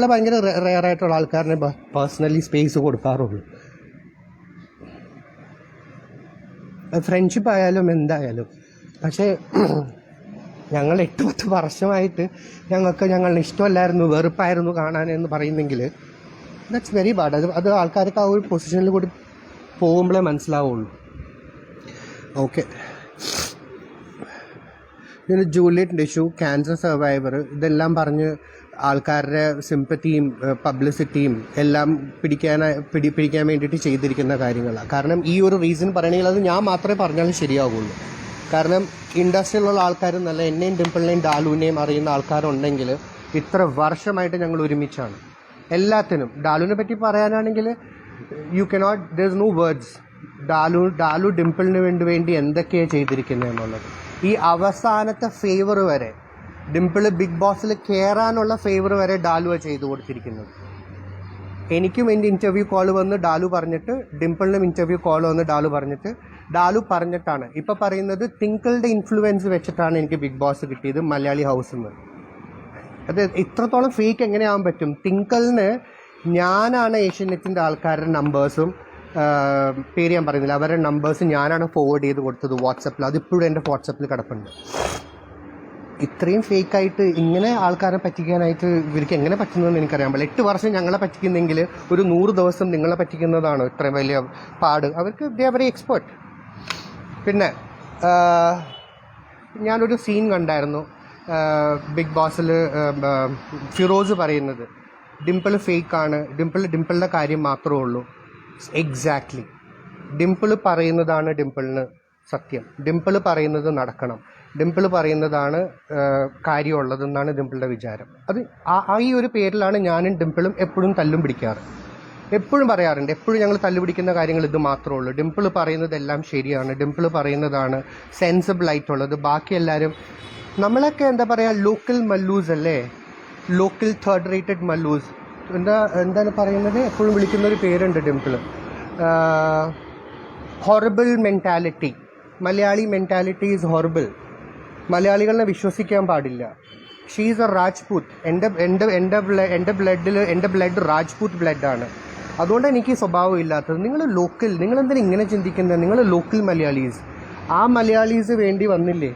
ഭയങ്കര റെയറായിട്ടുള്ള ആൾക്കാരനെ പേഴ്സണലി സ്പേസ് കൊടുക്കാറുള്ളൂ. ഫ്രണ്ട്ഷിപ്പ് ആയാലും എന്തായാലും. പക്ഷേ ഞങ്ങൾ 8-10 വർഷമായിട്ട് ഞങ്ങളുടെ ഇഷ്ടമല്ലായിരുന്നു, വെറുപ്പായിരുന്നു കാണാനെന്ന് പറയുന്നെങ്കിൽ ദാറ്റ്സ് വെരി ബാഡ്. അത് ആൾക്കാർക്ക് ആ ഒരു പൊസിഷനിൽ കൂടി പോകുമ്പോഴേ മനസ്സിലാവുള്ളൂ. ഓക്കെ, പിന്നെ ജൂലിയറ്റ് ഇഷ്യൂ, ക്യാൻസർ സർവൈവർ, ഇതെല്ലാം പറഞ്ഞ് ആൾക്കാരുടെ സിമ്പത്തിയും പബ്ലിസിറ്റിയും എല്ലാം പിടിക്കാൻ വേണ്ടിയിട്ട് ചെയ്തിരിക്കുന്ന കാര്യങ്ങളാണ്. കാരണം ഈ ഒരു റീസൺ പറയണമെങ്കിൽ അത് ഞാൻ മാത്രമേ പറഞ്ഞാലും ശരിയാവുള്ളൂ. കാരണം ഇൻഡസ്ട്രിയിലുള്ള ആൾക്കാരും നല്ല എന്നെയും ഡിംപിളിനെയും ഡാലുവിനെയും അറിയുന്ന ആൾക്കാരുണ്ടെങ്കിൽ ഇത്ര വർഷമായിട്ട് ഞങ്ങൾ ഒരുമിച്ചാണ് എല്ലാത്തിനും. ഡാലുവിനെ പറ്റി പറയാനാണെങ്കിൽ you cannot, there is no words. Dalu ഡിംപിളിന് വേണ്ടി എന്തൊക്കെയാണ് ചെയ്തിരിക്കുന്നത് എന്നുള്ളത്. ഈ അവസാനത്തെ ഫേവർ വരെ, ഡിംപിള് ബിഗ് ബോസിൽ കയറാനുള്ള ഫേവർ വരെ ഡാലുവാണ് ചെയ്തു കൊടുത്തിരിക്കുന്നത്. എനിക്കും എൻ്റെ ഇൻ്റർവ്യൂ കോൾ വന്ന് ഡാലു പറഞ്ഞിട്ട്, ഡിംപിളിനും ഇൻ്റർവ്യൂ കോൾ വന്ന് ഡാലു പറഞ്ഞിട്ടാണ് ഇപ്പം പറയുന്നത്, തിങ്കളുടെ ഇൻഫ്ലുവൻസ് വെച്ചിട്ടാണ് എനിക്ക് ബിഗ് ബോസ് കിട്ടിയത് മലയാളി ഹൗസിൽ നിന്ന്. അത് ഇത്രത്തോളം ഫേക്ക് എങ്ങനെയാവാൻ പറ്റും? തിങ്കളിന് ഞാനാണ് ഏഷ്യാനെറ്റിൻ്റെ ആൾക്കാരുടെ നമ്പേഴ്സും, പേര് ഞാൻ പറയുന്നില്ല, അവരുടെ നമ്പേഴ്സ് ഞാനാണ് ഫോർവേഡ് ചെയ്ത് കൊടുത്തത് വാട്സപ്പിൽ. അതിപ്പോഴും എൻ്റെ വാട്സപ്പിൽ കിടപ്പുണ്ട്. ഇത്രയും ഫേക്കായിട്ട് ഇങ്ങനെ ആൾക്കാരെ പറ്റിക്കാനായിട്ട് ഇവർക്ക് എങ്ങനെ പറ്റുന്നതെന്ന് എനിക്കറിയാൻ പാടില്ല. 8 വർഷം ഞങ്ങളെ പറ്റിക്കുന്നെങ്കിൽ ഒരു 100 ദിവസം നിങ്ങളെ പറ്റിക്കുന്നതാണോ ഇത്രയും വലിയ പാട്? അവർക്ക് ദേ ആർ വെരി എക്സ്പേർട്ട്. പിന്നെ ഞാനൊരു സീൻ കണ്ടായിരുന്നു, ബിഗ് ബോസിൽ ഫിറോസ് പറയുന്നത് ഡിംപിൾ ഫേക്കാണ്, ഡിംപിളിൻ്റെ കാര്യം മാത്രമേ ഉള്ളൂ. എക്സാക്ട്ലി, ഡിംപിൾ പറയുന്നതാണ് ഡിംപിളിന് സത്യം. ഡിംപിൾ പറയുന്നത് നടക്കണം, ഡിംപിൾ പറയുന്നതാണ് കാര്യമുള്ളതെന്നാണ് ഡിംപിളിൻ്റെ വിചാരം. അത് ഈ ഒരു പേരിലാണ് ഞാനും ഡിംപിളും എപ്പോഴും തല്ലും പിടിക്കാറ്. എപ്പോഴും പറയാറുണ്ട്, എപ്പോഴും ഞങ്ങൾ തല്ലുപിടിക്കുന്ന കാര്യങ്ങൾ ഇത് മാത്രമേ ഉള്ളൂ. ഡിംപിൾ പറയുന്നതെല്ലാം ശരിയാണ്, ഡിംപിൾ പറയുന്നതാണ് സെൻസിബിൾ ആയിട്ടുള്ളത്. ബാക്കി എല്ലാവരും നമ്മളൊക്കെ എന്താ പറയുക, ലോക്കൽ മല്ലൂസ് അല്ലേ, ലോക്കൽ തേർഡ് റേറ്റഡ് മല്ലൂസ്. എന്താണ് പറയുന്നത്, എപ്പോഴും വിളിക്കുന്നൊരു പേരുണ്ട് Dimple. Horrible mentality, Malayali mentality is horrible. മലയാളികളെ വിശ്വസിക്കാൻ പാടില്ല. She is a Rajput. എൻ്റെ ബ്ലഡ് രാജ്പൂത്ത് ബ്ലഡാണ്. അതുകൊണ്ട് എനിക്ക് സ്വഭാവം ഇല്ലാത്തത്. നിങ്ങൾ ലോക്കൽ, നിങ്ങളെന്തിനാ ഇങ്ങനെ ചിന്തിക്കുന്നത്? നിങ്ങൾ ലോക്കൽ മലയാളീസ്. ആ മലയാളീസ് വേണ്ടി വന്നില്ലേ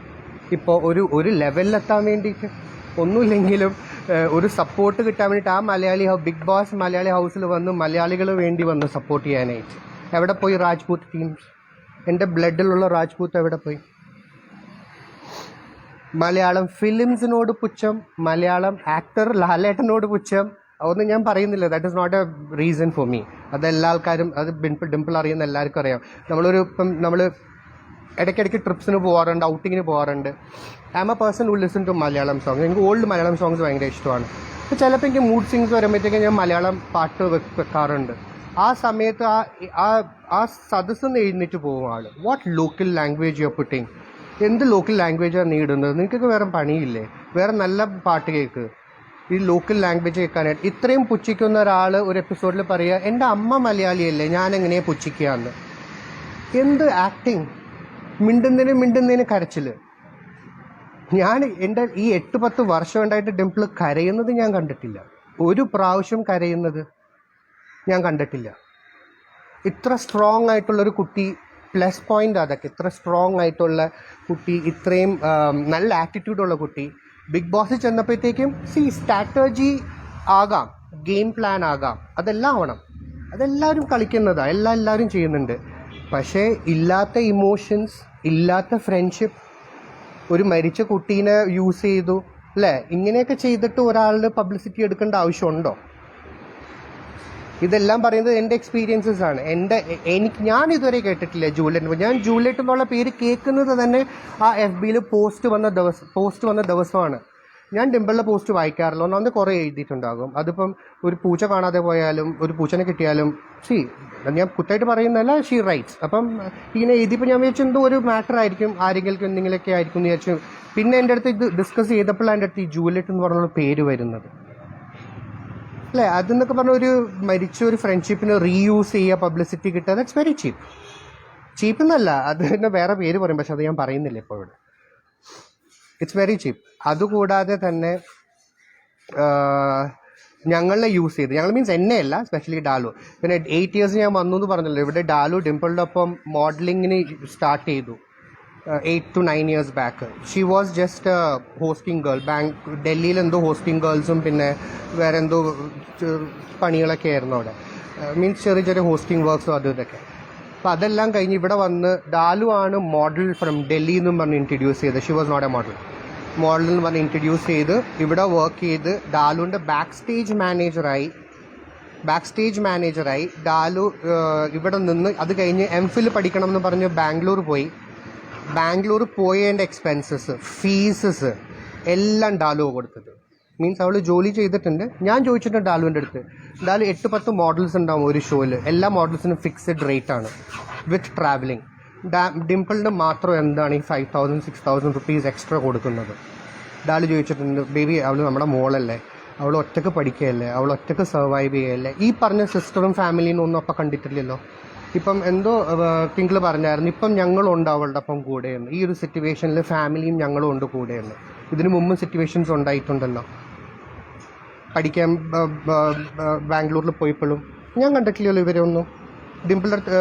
ഇപ്പോൾ ഒരു ലെവലിലെത്താൻ വേണ്ടിയിട്ട്? ഒന്നുമില്ലെങ്കിലും ഒരു സപ്പോർട്ട് കിട്ടാൻ വേണ്ടിയിട്ട് ആ ബിഗ് ബോസ് മലയാളി ഹൗസിൽ വന്ന് മലയാളികൾ വേണ്ടി വന്ന് സപ്പോർട്ട് ചെയ്യാനായിട്ട്. എവിടെ പോയി രാജ്പൂത്ത് ടീംസ്? എൻ്റെ ബ്ലഡിലുള്ള രാജ്പൂത്ത് എവിടെ പോയി? മലയാളം ഫിലിംസിനോട് പുച്ഛം, മലയാളം ആക്ടർ ലാലേട്ടനോട് പുച്ഛം, അതൊന്നും ഞാൻ പറയുന്നില്ല. That is not a reason for me. അതെല്ലാ ആൾക്കാരും, അത് ഡിംപിൾ അറിയുന്ന എല്ലാവർക്കും അറിയാം. നമ്മൾ ഇടയ്ക്കിടയ്ക്ക് ട്രിപ്സിന് പോകാറുണ്ട്, ഔട്ടിങ്ങിന് പോകാറുണ്ട്. I'm a person who listen to Malayalam songs. എനിക്ക് ഓൾഡ് മലയാളം സോങ്സ് ഭയങ്കര ഇഷ്ടമാണ്. അപ്പോൾ ചിലപ്പോൾ എനിക്ക് മൂഡ് സിങ്സ് വരുമ്പോഴത്തേക്കും ഞാൻ മലയാളം പാട്ട് വെക്കാറുണ്ട്. ആ സമയത്ത് ആ സദസ്സിൽ നിന്ന് എഴുന്നേറ്റ് പോകും ആൾ. What local language you are putting? എന്ത് ലോക്കൽ ലാംഗ്വേജാണ് നീ ഇടുന്നത്? നിനക്കൊക്കെ വേറെ പണിയില്ലേ? വേറെ നല്ല പാട്ട് കേൾക്ക്. ഈ ലോക്കൽ ലാംഗ്വേജ് കേൾക്കാനായിട്ട് ഇത്രയും പുച്ഛിക്കുന്ന ഒരാൾ ഒരു എപ്പിസോഡിൽ പറയുക, എൻ്റെ അമ്മ മലയാളിയല്ലേ, ഞാൻ എങ്ങനെയാണ് പുച്ഛിക്കുകയെന്ന്. എന്ത് ആക്ടിങ്! മിണ്ടുന്നതിന് കരച്ചിൽ. എൻ്റെ ഈ 8-10 വർഷം ഉണ്ടായിട്ട് ഡിംപിൾ കരയുന്നത് ഞാൻ കണ്ടിട്ടില്ല. ഒരു പ്രാവശ്യം കരയുന്നത് ഞാൻ കണ്ടിട്ടില്ല. ഇത്ര സ്ട്രോങ് ആയിട്ടുള്ളൊരു കുട്ടി, പ്ലസ് പോയിൻ്റ് അതൊക്കെ. ഇത്ര സ്ട്രോങ് ആയിട്ടുള്ള കുട്ടി, ഇത്രയും നല്ല ആറ്റിറ്റ്യൂഡുള്ള കുട്ടി ബിഗ് ബോസിൽ ചെന്നപ്പോഴത്തേക്കും സ്ട്രാറ്റജി ആകാം, ഗെയിം പ്ലാൻ ആകാം, അതെല്ലാം ആവണം. അതെല്ലാവരും കളിക്കുന്നതാണ്, എല്ലാവരും ചെയ്യുന്നുണ്ട്. പക്ഷേ ഇല്ലാത്ത ഇമോഷൻസ്, ഇല്ലാത്ത ഫ്രണ്ട്ഷിപ്പ്, ഒരു മരിച്ച കുട്ടീനെ യൂസ് ചെയ്തു അല്ലേ? ഇങ്ങനെയൊക്കെ ചെയ്തിട്ട് ഒരാളുടെ പബ്ലിസിറ്റി എടുക്കേണ്ട ആവശ്യമുണ്ടോ? ഇതെല്ലാം പറയുന്നത് എൻ്റെ എക്സ്പീരിയൻസസ് ആണ്. ഞാൻ ഇതുവരെ കേട്ടിട്ടില്ല ജൂലിയറ്റ്. ഞാൻ ജൂലിയറ്റ് എന്നുള്ള പേര് കേൾക്കുന്നത് തന്നെ ആ FBയിൽ പോസ്റ്റ് വന്ന ദിവസമാണ്. ഞാൻ ഡിംപിളിൻ്റെ പോസ്റ്റ് വായിക്കാറില്ല. ഒന്നാമത് കുറേ എഴുതിയിട്ടുണ്ടാകും. അതിപ്പം ഒരു പൂച്ച കാണാതെ പോയാലും ഒരു പൂച്ചനെ കിട്ടിയാലും ഞാൻ കുറ്റമായിട്ട് പറയുന്നതല്ല, ഷീ റൈറ്റ്സ്. അപ്പം ഇങ്ങനെ എഴുതിയപ്പോൾ ഞാൻ വിചാരിച്ചു എന്തോ ഒരു മാറ്റർ ആയിരിക്കും, ആരെങ്കിലും എന്തെങ്കിലുമൊക്കെ ആയിരിക്കും എന്ന് വിചാരിച്ചു. പിന്നെ എൻ്റെ അടുത്ത് ഇത് ഡിസ്കസ് ചെയ്തപ്പോഴാണ് എൻ്റെ അടുത്ത് ഈ ജൂലിയറ്റ് എന്ന് പറഞ്ഞൊരു പേര് വരുന്നത് അല്ലേ. അതെന്നൊക്കെ പറഞ്ഞ ഒരു മരിച്ച ഒരു ഫ്രണ്ട്ഷിപ്പിന് റീയൂസ് ചെയ്യുക, പബ്ലിസിറ്റി കിട്ടുക, ദാറ്റ്സ് വെരി ചീപ്പ് എന്നല്ല, അത് തന്നെ വേറെ പേര് പറയും, പക്ഷെ അത് ഞാൻ പറയുന്നില്ല ഇപ്പോൾ ഇവിടെ. It's very cheap. അതുകൂടാതെ തന്നെ ഞങ്ങളെ യൂസ് ചെയ്ത്, ഞങ്ങൾ മീൻസ് എന്നെയല്ല, സ്പെഷ്യലി ഡാലു. പിന്നെ 8 years ഞാൻ വന്നു എന്ന് പറഞ്ഞല്ലോ. ഇവിടെ ഡാലു ഡിംപിളിൻ്റെ ഒപ്പം മോഡലിങ്ങിന് സ്റ്റാർട്ട് ചെയ്തു 8 to 9 years back. She was just hosting girl. ഡൽഹിയിൽ എന്തോ ഹോസ്റ്റിംഗ് ഗേൾസും പിന്നെ വേറെ എന്തോ പണികളൊക്കെ ആയിരുന്നു അവിടെ. മീൻസ് ചെറിയ ഹോസ്റ്റിംഗ് വർക്ക്സും അതും ഇതൊക്കെ. അപ്പോൾ അതെല്ലാം കഴിഞ്ഞ് ഇവിടെ വന്ന് ഡാലു ആണ് മോഡൽ ഫ്രം ഡൽഹി എന്നും പറഞ്ഞ് ഇൻട്രൊഡ്യൂസ് ചെയ്ത്. She was not a model എന്ന് പറഞ്ഞ് ഇൻട്രൊഡ്യൂസ് ചെയ്ത് ഇവിടെ വർക്ക് ചെയ്ത് ഡാലുവിൻ്റെ ബാക്ക് സ്റ്റേജ് മാനേജറായി ഡാലു ഇവിടെ നിന്ന്. അത് കഴിഞ്ഞ് MPhil പഠിക്കണം എന്ന് പറഞ്ഞ് ബാംഗ്ലൂർ പോയതിൻ്റെ എക്സ്പെൻസസ്, ഫീസസ് എല്ലാം ഡാലു കൊടുത്തത്. മീൻസ് അവൾ ജോലി ചെയ്തിട്ടുണ്ട്. ഞാൻ ചോദിച്ചിട്ടുണ്ട് ഡാലുവിൻ്റെ അടുത്ത്. ഡാലു 8-10 മോഡൽസ് ഉണ്ടാവും ഒരു ഷോയിൽ. എല്ലാ മോഡൽസിനും ഫിക്സഡ് റേറ്റ് ആണ് വിത്ത് ട്രാവലിംഗ്. ഡിംപിളിന് മാത്രം എന്താണ് ഈ 5,000-6,000 rupees എക്സ്ട്രാ കൊടുക്കുന്നത്? ഡാലു ചോദിച്ചിട്ടുണ്ട്. ബേബി, അവൾ നമ്മുടെ മോളല്ലേ, അവൾ ഒറ്റക്ക് പഠിക്കുകയല്ലേ, അവൾ ഒറ്റക്ക് സർവൈവ് ചെയ്യുകയല്ലേ. ഈ പറഞ്ഞ സിസ്റ്ററും ഫാമിലിനും ഒന്നും അപ്പം കണ്ടിട്ടില്ലല്ലോ. ഇപ്പം എന്തോ ടിങ്കിൾ പറഞ്ഞായിരുന്നു, ഇപ്പം ഞങ്ങളുണ്ട് അവളുടെ ഒപ്പം കൂടെയെന്ന്. ഈ ഒരു സിറ്റുവേഷനിൽ ഫാമിലിയും ഞങ്ങളും ഉണ്ട് കൂടെയെന്ന്. ഇതിനു മുമ്പും സിറ്റുവേഷൻസ് ഉണ്ടായിട്ടുണ്ടല്ലോ. പഠിക്കാൻ ബാംഗ്ലൂരിൽ പോയപ്പോഴും ഞാൻ കണ്ടിട്ടില്ലല്ലോ ഇവരൊന്നും. ഡിംപിളിൻ്റെ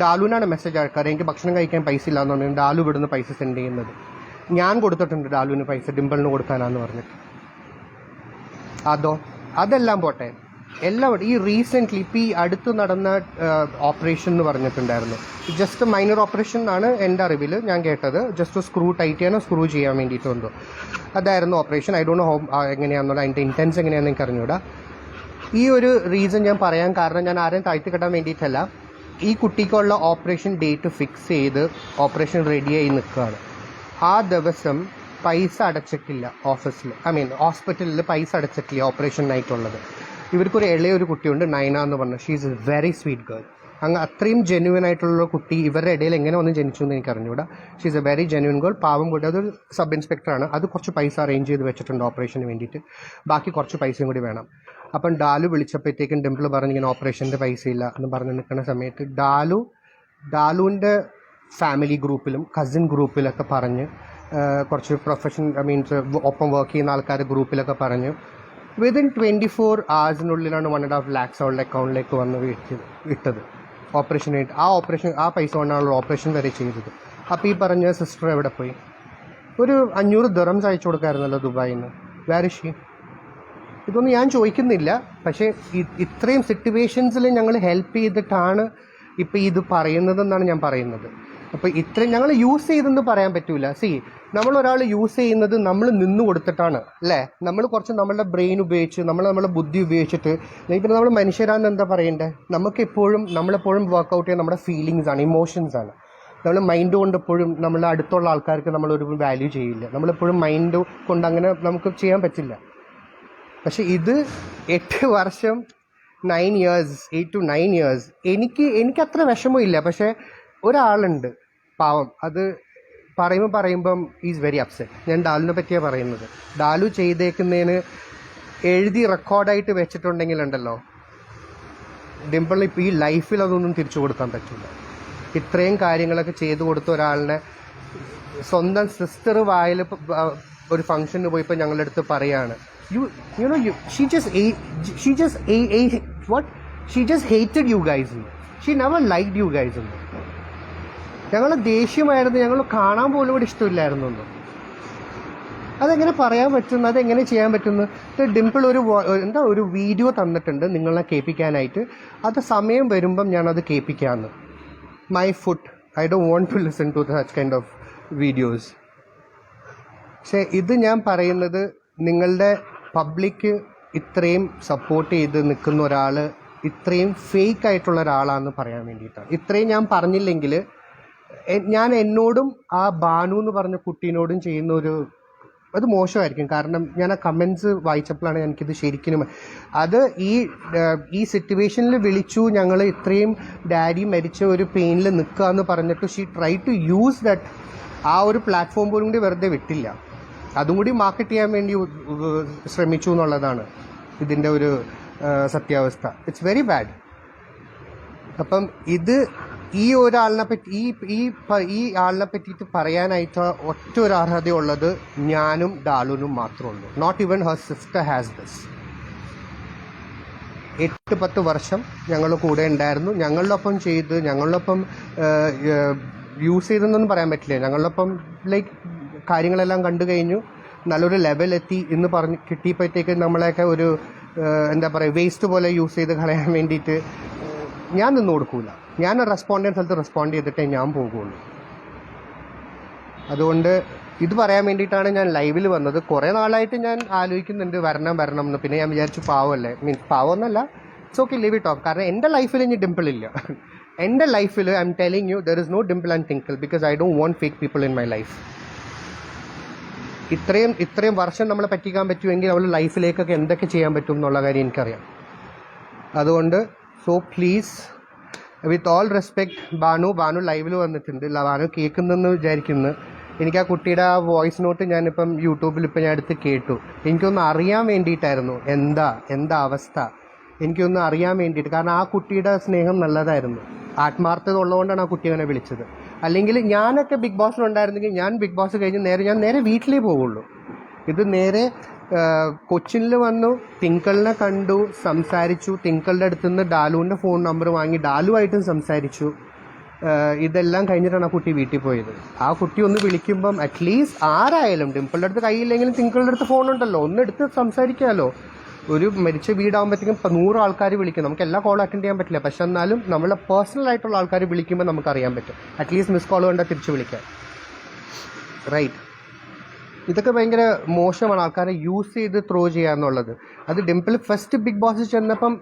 ഡാലുവിനാണ് മെസ്സേജ് അയക്കാറ്, എനിക്ക് ഭക്ഷണം കഴിക്കാൻ പൈസ ഇല്ലാന്ന് പറഞ്ഞു. ഡാലു ഇവിടുന്ന് പൈസ സെൻഡ് ചെയ്യുന്നത്. ഞാൻ കൊടുത്തിട്ടുണ്ട് ഡാലുവിന് പൈസ ഡിംപിളിന് കൊടുക്കാനാന്ന് പറഞ്ഞിട്ട്. അതെല്ലാം പോട്ടെ. എല്ലാവരും ഈ റീസെൻ്റ്ലി ഇപ്പോൾ ഈ അടുത്ത് നടന്ന ഓപ്പറേഷൻ എന്ന് പറഞ്ഞിട്ടുണ്ടായിരുന്നു. ജസ്റ്റ് മൈനർ ഓപ്പറേഷൻ ആണ് എൻ്റെ അറിവിൽ ഞാൻ കേട്ടത്. ജസ്റ്റ് സ്ക്രൂ ടൈറ്റ് ചെയ്യാനോ സ്ക്രൂ ചെയ്യാൻ വേണ്ടിയിട്ടുണ്ടോ, അതായിരുന്നു ഓപ്പറേഷൻ. ഐ ഡോണ്ട് നോ എങ്ങനെയാണെന്നുള്ള അതിൻ്റെ ഇൻറ്റൻസ് എങ്ങനെയാണെന്ന് എനിക്ക് അറിഞ്ഞൂടാ. ഈ ഒരു റീസൺ ഞാൻ പറയാൻ കാരണം ഞാൻ ആരെയും താഴ്ത്തി കെട്ടാൻ വേണ്ടിയിട്ടല്ല. ഈ കുട്ടിക്കുള്ള ഓപ്പറേഷൻ ഡേറ്റ് ഫിക്സ് ചെയ്ത് ഓപ്പറേഷൻ റെഡിയായി നിൽക്കുകയാണ്. ആ ദിവസം പൈസ അടച്ചിട്ടില്ല ഓഫീസിൽ, ഹോസ്പിറ്റലിൽ പൈസ അടച്ചിട്ടില്ല ഓപ്പറേഷനായിട്ടുള്ളത്. ഇവർക്കൊരു ഇളയൊരു കുട്ടിയുണ്ട്, നൈന എന്ന് പറഞ്ഞത്. She is A very sweet girl. അങ്ങ് അത്രയും ജെന്യുവൻ ആയിട്ടുള്ള കുട്ടി ഇവരുടെ ഇടയിൽ എങ്ങനെ വന്ന് ജനിച്ചു എന്ന് എനിക്ക് അറിഞ്ഞൂടാ. She is A very genuine girl. പാവം കൂടി, അതൊരു സബ് ഇൻസ്പെക്ടറാണ്. അത് കുറച്ച് പൈസ അറേഞ്ച് ചെയ്ത് വെച്ചിട്ടുണ്ട് ഓപ്പറേഷന് വേണ്ടിയിട്ട്. ബാക്കി കുറച്ച് പൈസയും കൂടി വേണം. അപ്പം ഡാലു വിളിച്ചപ്പോഴത്തേക്കും ഡിംപിൾ പറഞ്ഞു ഇങ്ങനെ ഓപ്പറേഷൻ്റെ പൈസ ഇല്ല എന്ന് പറഞ്ഞ് നിൽക്കുന്ന സമയത്ത് ഡാലുവിൻ്റെ ഫാമിലി ഗ്രൂപ്പിലും കസിൻ ഗ്രൂപ്പിലൊക്കെ പറഞ്ഞ് കുറച്ച് ഒപ്പം വർക്ക് ചെയ്യുന്ന ആൾക്കാരുടെ ഗ്രൂപ്പിലൊക്കെ പറഞ്ഞ് വിതിൻ 24 hours $1.5 lakhs അവളുടെ അക്കൗണ്ടിലേക്ക് വന്ന് ഇട്ടത് ഓപ്പറേഷനായിട്ട്. ആ പൈസ കൊണ്ടാണ് ഓപ്പറേഷൻ വരെ ചെയ്തത്. അപ്പോൾ ഈ പറഞ്ഞ സിസ്റ്റർ എവിടെ പോയി? ഒരു 500 dirhams അയച്ചു കൊടുക്കാമായിരുന്നല്ലോ ദുബായിൽ നിന്ന്. Where she? ഇതൊന്നും ഞാൻ ചോദിക്കുന്നില്ല. പക്ഷേ ഇത്രയും സിറ്റുവേഷൻസിൽ ഞങ്ങൾ ഹെൽപ്പ് ചെയ്തിട്ടാണ് ഇപ്പോൾ ഇത് പറയുന്നതെന്നാണ് ഞാൻ പറയുന്നത്. അപ്പോൾ ഇത്രയും ഞങ്ങൾ യൂസ് ചെയ്തെന്ന് പറയാൻ പറ്റൂല. നമ്മളൊരാൾ യൂസ് ചെയ്യുന്നത് നമ്മൾ നിന്ന് കൊടുത്തിട്ടാണ് അല്ലേ? നമ്മൾ കുറച്ച് നമ്മളുടെ ബ്രെയിൻ ഉപയോഗിച്ച് നമ്മളെ ബുദ്ധി ഉപയോഗിച്ചിട്ട് പിന്നെ നമ്മൾ മനുഷ്യരാന്ന് എന്താ പറയണ്ടേ? നമ്മളെപ്പോഴും വർക്കൗട്ട് ചെയ്യാൻ നമ്മുടെ ഫീലിങ്സ് ആണ്, ഇമോഷൻസ് ആണ്. നമ്മൾ മൈൻഡ് കൊണ്ട് എപ്പോഴും നമ്മളെ അടുത്തുള്ള ആൾക്കാർക്ക് നമ്മളൊരു വാല്യൂ ചെയ്യില്ല. നമ്മളെപ്പോഴും മൈൻഡ് കൊണ്ട് അങ്ങനെ നമുക്ക് ചെയ്യാൻ പറ്റില്ല. പക്ഷെ ഇത് 8 വർഷം 8 to 9 years എനിക്ക് അത്ര വിഷമമില്ല. പക്ഷേ ഒരാളുണ്ട് പാവം, അത് പറയുമ്പം ഈസ് വെരി അപ്സെറ്റ്. ഞാൻ ഡാലുവിനെ പറ്റിയാണ് പറയുന്നത്. ഡാലു ചെയ്തേക്കുന്നതിന് എഴുതി റെക്കോർഡായിട്ട് വെച്ചിട്ടുണ്ടെങ്കിലുണ്ടല്ലോ, ഡിംപിൾ ഇപ്പോൾ ഈ ലൈഫിൽ അതൊന്നും തിരിച്ചു കൊടുക്കാൻ പറ്റില്ല. ഇത്രയും കാര്യങ്ങളൊക്കെ ചെയ്തു കൊടുത്ത ഒരാളിനെ സ്വന്തം സിസ്റ്റർ വായിൽ ഒരു ഫംഗ്ഷന് പോയപ്പോൾ ഞങ്ങളുടെ അടുത്ത് പറയാണ്, she just hated you guys. She never liked you guys. ഞങ്ങൾ ദേഷ്യമായിരുന്നു, ഞങ്ങൾ കാണാൻ പോലും കൂടി ഇഷ്ടമില്ലായിരുന്നു. അതെങ്ങനെ പറയാൻ പറ്റുന്നു? അതെങ്ങനെ ചെയ്യാൻ പറ്റുന്നു? ഡിംപിൾ ഒരു വീഡിയോ തന്നിട്ടുണ്ട് നിങ്ങളെ കേൾപ്പിക്കാനായിട്ട്. അത് സമയം വരുമ്പം ഞാനത് കേൾപ്പിക്കാമെന്ന്. My food, I don't want to listen to such kind of videos. പക്ഷേ ഇത് ഞാൻ പറയുന്നത് നിങ്ങളുടെ പബ്ലിക് ഇത്രയും സപ്പോർട്ട് ചെയ്ത് നിൽക്കുന്ന ഒരാൾ ഇത്രയും ഫേക്ക് ആയിട്ടുള്ള ഒരാളാണെന്ന് പറയാൻ വേണ്ടിയിട്ടാണ്. ഇത്രയും ഞാൻ പറഞ്ഞില്ലെങ്കിൽ ഞാൻ എന്നോടും ആ ബാനു എന്ന് പറഞ്ഞ കുട്ടീനോടും ചെയ്യുന്ന അത് മോശമായിരിക്കും. കാരണം ഞാൻ ആ കമൻസ് വായിച്ചപ്പോഴാണ് എനിക്കിത് ശരിക്കും അത് ഈ സിറ്റുവേഷനിൽ വിളിച്ചു, ഞങ്ങൾ ഇത്രയും ഡാഡി മരിച്ച ഒരു പെയിനിൽ നിൽക്കുക എന്ന് പറഞ്ഞിട്ട് she try to use that. ആ ഒരു പ്ലാറ്റ്ഫോം പോലും കൂടി വെറുതെ വിട്ടില്ല. അതും കൂടി മാർക്കറ്റ് ചെയ്യാൻ വേണ്ടി ശ്രമിച്ചു എന്നുള്ളതാണ് ഇതിൻ്റെ ഒരു സത്യാവസ്ഥ. It's very bad. അപ്പം ഈ ഒരാളിനെ പറ്റി ഈ ആളിനെ പറ്റിയിട്ട് പറയാനായിട്ട് ഒറ്റ ഒരു അർഹതയുള്ളത് ഞാനും ഡാലുനും മാത്രമേ ഉള്ളൂ. Not even her sister has this. 8-10 വർഷം ഞങ്ങൾ കൂടെ ഉണ്ടായിരുന്നു. ഞങ്ങളിലൊപ്പം ചെയ്ത് ഞങ്ങളിലൊപ്പം യൂസ് ചെയ്തെന്നൊന്നും പറയാൻ പറ്റില്ല. ഞങ്ങളിലൊപ്പം കാര്യങ്ങളെല്ലാം കണ്ടു കഴിഞ്ഞു, നല്ലൊരു ലെവലെത്തി എന്ന് പറഞ്ഞ് കിട്ടിയപ്പോഴത്തേക്ക് നമ്മളെയൊക്കെ ഒരു എന്താ പറയുക വേസ്റ്റ് പോലെ യൂസ് ചെയ്ത് കളയാൻ വേണ്ടിയിട്ട് ഞാൻ നിന്ന് കൊടുക്കൂല. ഞാൻ റെസ്പോണ്ട് ചെയ്യുന്ന സ്ഥലത്ത് റെസ്പോണ്ട് ചെയ്തിട്ടേ ഞാൻ പോകുള്ളൂ. അതുകൊണ്ട് ഇത് പറയാൻ വേണ്ടിയിട്ടാണ് ഞാൻ ലൈവിൽ വന്നത്. കുറേ നാളായിട്ട് ഞാൻ ആലോചിക്കുന്നുണ്ട് വരണം എന്ന്. പിന്നെ ഞാൻ വിചാരിച്ചു പാവമല്ലേ, പാവമെന്നല്ല, it's okay, leave it off. കാരണം എൻ്റെ ലൈഫിൽ ഇനി ഡിംപിൾ ഇല്ല. എൻ്റെ ലൈഫിൽ I'm telling you there is no Dimple and Tinkle because I don't want fake people in my life. ഇത്രയും വർഷം നമ്മളെ പറ്റിക്കാൻ പറ്റുമെങ്കിൽ അവൾ ലൈഫിലേക്കൊക്കെ എന്തൊക്കെ ചെയ്യാൻ പറ്റും എന്നുള്ള കാര്യം എനിക്കറിയാം. അതുകൊണ്ട് please with all respect, Banu ലൈവിൽ വന്നിട്ടുണ്ട്. ബാനു കേൾക്കുന്നെന്ന് വിചാരിക്കുന്നു. എനിക്ക് ആ കുട്ടിയുടെ ആ വോയിസ് നോട്ട് ഞാനിപ്പം യൂട്യൂബിൽ ഞാൻ എടുത്ത് കേട്ടു. എനിക്കൊന്ന് അറിയാൻ വേണ്ടിയിട്ടായിരുന്നു എന്താ അവസ്ഥ, എനിക്കൊന്ന് അറിയാൻ വേണ്ടിയിട്ട്. കാരണം ആ കുട്ടിയുടെ സ്നേഹം നല്ലതായിരുന്നു, ആത്മാർത്ഥത ഉള്ളതുകൊണ്ടാണ് ആ കുട്ടി അങ്ങനെ വിളിച്ചത്. അല്ലെങ്കിൽ ഞാനൊക്കെ ബിഗ് ബോസിലുണ്ടായിരുന്നെങ്കിൽ ഞാൻ ബിഗ് ബോസ് കഴിഞ്ഞ് നേരെ വീട്ടിലേ പോവുള്ളൂ. ഇത് നേരെ കൊച്ചിനിൽ വന്നു, തിങ്കളിനെ കണ്ടു, സംസാരിച്ചു. തിങ്കളുടെ അടുത്ത് നിന്ന് ഡാലുവിൻ്റെ ഫോൺ നമ്പർ വാങ്ങി ഡാലുവായിട്ടും സംസാരിച്ചു. ഇതെല്ലാം കഴിഞ്ഞിട്ടാണ് ആ കുട്ടി വീട്ടിൽ പോയത്. ആ കുട്ടി ഒന്ന് വിളിക്കുമ്പം അറ്റ്ലീസ്റ്റ് ആരായാലും ഡിംപിളുടെ അടുത്ത് കയ്യില്ലെങ്കിലും തിങ്കളുടെ അടുത്ത് ഫോണുണ്ടല്ലോ, ഒന്ന് എടുത്ത് സംസാരിക്കാമല്ലോ. ഒരു മരിച്ച വീടാകുമ്പോഴത്തേക്കും 100 ആൾക്കാർ വിളിക്കും. നമുക്ക് എല്ലാ കോളും അറ്റൻഡ് ചെയ്യാൻ പറ്റില്ല. പക്ഷെ എന്നാലും നമ്മളെ പേഴ്സണൽ ആയിട്ടുള്ള ആൾക്കാർ വിളിക്കുമ്പോൾ നമുക്കറിയാൻ പറ്റും. അറ്റ്ലീസ്റ്റ് മിസ് കോൾ കണ്ടാൽ തിരിച്ച് വിളിക്കാം. റൈറ്റ്. ഇതൊക്കെ ഭയങ്കര മോശമാണ്, ആൾക്കാരെ യൂസ് ചെയ്ത് ത്രോ ചെയ്യുക എന്നുള്ളത്. അത് ഡിംപിൾ ഫസ്റ്റ് ബിഗ് ബോസ് ചെന്നപ്പം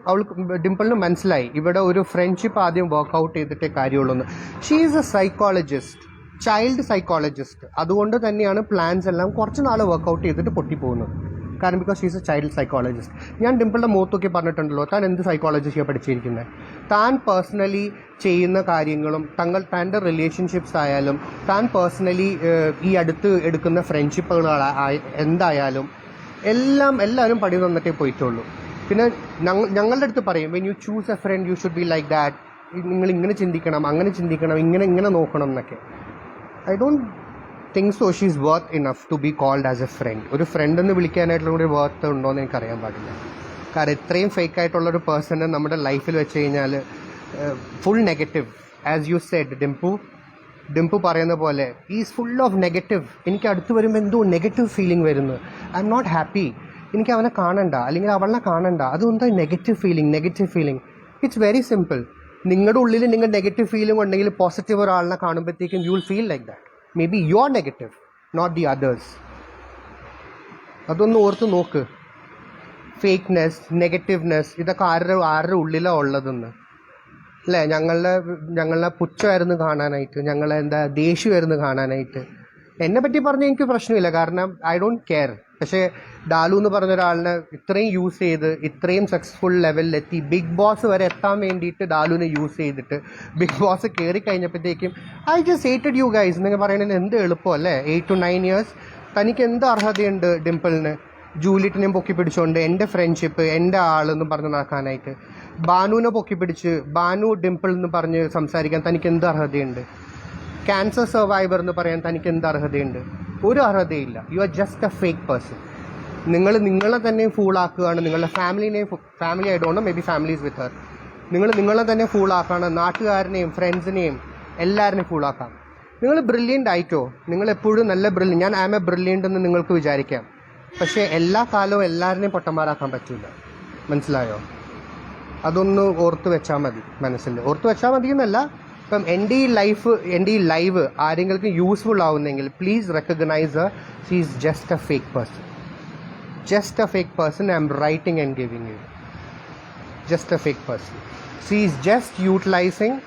ഡിംപിളിന് മനസ്സിലായി ഇവിടെ ഒരു ഫ്രണ്ട്ഷിപ്പ് ആദ്യം വർക്കൗട്ട് ചെയ്തിട്ടേ കാര്യമുള്ളൂ എന്ന്. She is A psychologist, child psychologist. അതുകൊണ്ട് തന്നെയാണ് പ്ലാൻസ് എല്ലാം കുറച്ച് നാൾ വർക്കൗട്ട് ചെയ്തിട്ട് പൊട്ടിപ്പോകുന്നത്. കാരണം because she is A child psychologist. ഞാൻ ഡിംപിളിൻ്റെ മുഖത്തൊക്കെ പറഞ്ഞിട്ടുണ്ടല്ലോ, താൻ എന്ത് സൈക്കോളജിയാണ് പഠിച്ചിരിക്കുന്നത്? താൻ പേഴ്സണലി ചെയ്യുന്ന കാര്യങ്ങളും തൻ്റെ റിലേഷൻഷിപ്സ് ആയാലും താൻ പേഴ്സണലി ഈ അടുത്ത് എടുക്കുന്ന ഫ്രണ്ട്ഷിപ്പുകൾ എന്തായാലും എല്ലാവരും പണി തന്നിട്ടേ പോയിട്ടുള്ളൂ. പിന്നെ ഞങ്ങളുടെ അടുത്ത് പറയും, when you choose a friend you should be like that. നിങ്ങൾ ഇങ്ങനെ ചിന്തിക്കണം, അങ്ങനെ ചിന്തിക്കണം, ഇങ്ങനെ നോക്കണം എന്നൊക്കെ. I don't think so she is worth enough to be called as a friend. ഒരു ഫ്രണ്ട് എന്ന് വിളിക്കാനായിട്ടുള്ള കൂടി വർത്ത് ഉണ്ടോ എന്ന് എനിക്കറിയാൻ പാടില്ല. കാരണം ഇത്രയും ഫേക്ക് ആയിട്ടുള്ളൊരു പേഴ്സണെ നമ്മുടെ ലൈഫിൽ വെച്ച് കഴിഞ്ഞാൽ full negative. As you said, Dimpu പറയുന്ന പോലെ ഈസ് ഫുൾ ഓഫ് നെഗറ്റീവ്. എനിക്ക് അടുത്ത് വരുമ്പോൾ എന്തോ നെഗറ്റീവ് ഫീലിംഗ് വരുന്നു. I'm not happy. എനിക്ക് അവനെ കാണണ്ട അല്ലെങ്കിൽ അവളെ കാണണ്ട. അതെന്താ negative feeling? It's very simple. നിങ്ങളുടെ ഉള്ളിൽ നിങ്ങൾ നെഗറ്റീവ് ഫീലിംഗ് ഉണ്ടെങ്കിൽ പോസിറ്റീവ് ഒരാളിനെ കാണുമ്പോഴത്തേക്കും you will feel like that. Maybe you are negative, not the others. അതൊന്ന് ഓർത്ത് നോക്ക്. ഫേക്ക്നെസ്, നെഗറ്റീവ്നെസ്, ഇതൊക്കെ ആരുടെ ഉള്ളിലാണ് ഉള്ളതെന്ന് അല്ലേ? ഞങ്ങളെ പുച്ഛമായിരുന്നു കാണാനായിട്ട്, ഞങ്ങളെ ദേഷ്യമായിരുന്നു കാണാനായിട്ട്. എന്നെ പറ്റി പറഞ്ഞാൽ എനിക്ക് പ്രശ്നമില്ല, കാരണം ഐ ഡോണ്ട് കെയർ. പക്ഷേ ഡാലു എന്ന് പറഞ്ഞ ഒരാളിനെ ഇത്രയും യൂസ് ചെയ്ത് ഇത്രയും സക്സസ്ഫുൾ ലെവലിലെത്തി ബിഗ് ബോസ് വരെ എത്താൻ വേണ്ടിയിട്ട് ഡാലുവിനെ യൂസ് ചെയ്തിട്ട് ബിഗ് ബോസ് കയറി കഴിഞ്ഞപ്പോഴത്തേക്കും I just hated you guys എന്നൊക്കെ പറയുന്നതിന് എന്ത് എളുപ്പമല്ലേ? 8 to 9 years തനിക്ക് എന്ത് അർഹതയുണ്ട് ഡിംപിളിന്? ജൂലിറ്റിനെയും പൊക്കി പിടിച്ചുകൊണ്ട് എൻ്റെ ഫ്രണ്ട്ഷിപ്പ്, എൻ്റെ ആളെന്ന് പറഞ്ഞ് നടക്കാനായിട്ട്. ബാനുവിനെ പൊക്കി പിടിച്ച് ബാനു ഡിംപിൾ എന്ന് പറഞ്ഞ് സംസാരിക്കാൻ തനിക്ക് എന്ത് അർഹതയുണ്ട്? ക്യാൻസർ സർവൈവർ എന്ന് പറയാൻ തനിക്ക് എന്ത് അർഹതയുണ്ട്? ഒരു അർഹതയില്ല. You are just a fake person. നിങ്ങളെ തന്നെ ഫൂളാക്കുകയാണ്. നിങ്ങളുടെ family I don't know, maybe families with her. നിങ്ങളെ തന്നെ ഫൂളാക്കുകയാണ്. നാട്ടുകാരനെയും ഫ്രണ്ട്സിനെയും എല്ലാവരെയും ഫൂളാക്കാം. നിങ്ങൾ ബ്രില്യൻ്റ് ആയിട്ടോ, നിങ്ങൾ എപ്പോഴും നല്ല ബ്രില്യൻ്റ്, ഞാൻ ആം എ ബ്രില്യൻ്റ് എന്ന് നിങ്ങൾക്ക് വിചാരിക്കാം. പക്ഷേ എല്ലാ കാലവും എല്ലാവരെയും പൊട്ടന്മാരാക്കാൻ പറ്റില്ല. മനസ്സിലായോ? അതൊന്ന് ഓർത്ത് വെച്ചാൽ മതി, മനസ്സിൽ ഓർത്ത് വെച്ചാൽ മതി എന്നല്ല. ഇപ്പം എൻ്റെ ഈ ലൈവ് ആരെങ്കിലും യൂസ്ഫുൾ ആവുന്നെങ്കിൽ please recognise she is just a fake person. I'm writing and giving you just a fake person. She is just utilising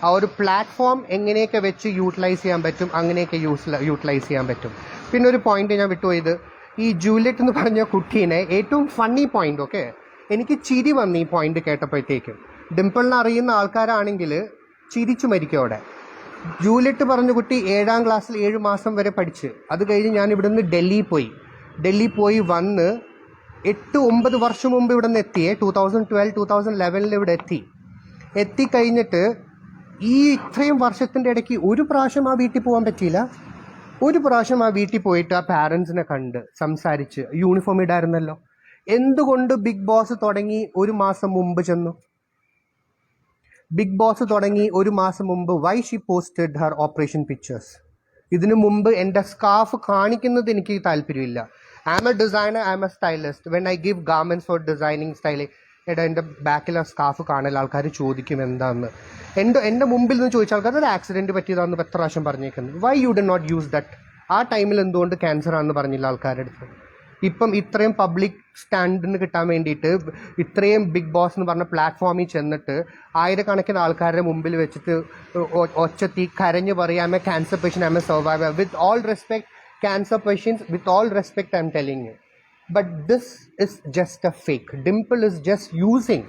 ആ ഒരു പ്ലാറ്റ്ഫോം. എങ്ങനെയൊക്കെ വെച്ച് യൂട്ടിലൈസ് ചെയ്യാൻ പറ്റും അങ്ങനെയൊക്കെ യൂട്ടിലൈസ് ചെയ്യാൻ പറ്റും. പിന്നെ ഒരു പോയിന്റ് ഞാൻ വിട്ടുപോയത്, ഈ ജൂലിയറ്റ് എന്ന് പറഞ്ഞ കുട്ടീനെ ഏറ്റവും ഫണ്ണി പോയിന്റ്, ഓക്കെ, എനിക്ക് ചിരി വന്നു ഈ പോയിന്റ് കേട്ടപ്പോഴത്തേക്കും. ഡിംപിളിനെ അറിയുന്ന ആൾക്കാരാണെങ്കിൽ ചിരിച്ചു മരിക്കും അവിടെ. ജൂലിയറ്റ് പറഞ്ഞ കുട്ടി 7ാം ക്ലാസ്സിൽ 7 മാസം വരെ പഠിച്ച്, അത് കഴിഞ്ഞ് ഞാൻ ഇവിടുന്ന് ഡൽഹി പോയി വന്ന് 8-9 വർഷം മുമ്പ് ഇവിടെ നിന്ന് എത്തിയേ. 2012-2011 ഇവിടെ എത്തിക്കഴിഞ്ഞിട്ട് ഈ ഇത്രയും വർഷത്തിൻ്റെ ഇടയ്ക്ക് ഒരു പ്രാവശ്യം ആ വീട്ടിൽ പോകാൻ പറ്റിയില്ല. ഒരു പ്രാവശ്യം ആ വീട്ടിൽ പോയിട്ട് ആ പാരൻസിനെ കണ്ട് സംസാരിച്ച്, യൂണിഫോം ഇടായിരുന്നല്ലോ. എന്തുകൊണ്ട് ബിഗ് ബോസ് തുടങ്ങി 1 മാസം മുമ്പ് ചെന്നു? ബിഗ് ബോസ് തുടങ്ങി 1 മാസം മുമ്പ് why she posted her operation pictures? ഇതിനു മുമ്പ് എൻ്റെ സ്കാർഫ് കാണിക്കുന്നത് എനിക്ക് താല്പര്യമില്ല. I am a designer, I am a stylist. When I give garments for designing styling, എൻ്റെ ബാക്കിലെ സ്കാർഫ് കാണൽ ആൾക്കാർ ചോദിക്കും എന്താണെന്ന്. എൻ്റെ മുമ്പിൽ നിന്ന് ചോദിച്ച ആൾക്കാർ ഒരു ആക്സിഡൻറ്റ് പറ്റിയതാണെന്ന് 10 പ്രാവശ്യം പറഞ്ഞേക്കുന്നത്. Why you did not use that? ആ ടൈമിൽ എന്തുകൊണ്ട് ക്യാൻസർ ആണെന്ന് പറഞ്ഞില്ല ആൾക്കാരുടെ അടുത്ത്? ഇപ്പം ഇത്രയും പബ്ലിക് സ്റ്റാൻഡിന് കിട്ടാൻ വേണ്ടിയിട്ട് ഇത്രയും ബിഗ് ബോസ് എന്ന് പറഞ്ഞ പ്ലാറ്റ്ഫോമിൽ ചെന്നിട്ട് ആയിരക്കണക്കിന് ആൾക്കാരുടെ മുമ്പിൽ വെച്ചിട്ട് ഒച്ചത്തി കരഞ്ഞ് പറയാം, I'm a cancer patient, I'm a survivor. With all respect, cancer patients, with all respect I'm telling you. But this is just a fake. Dimple is just using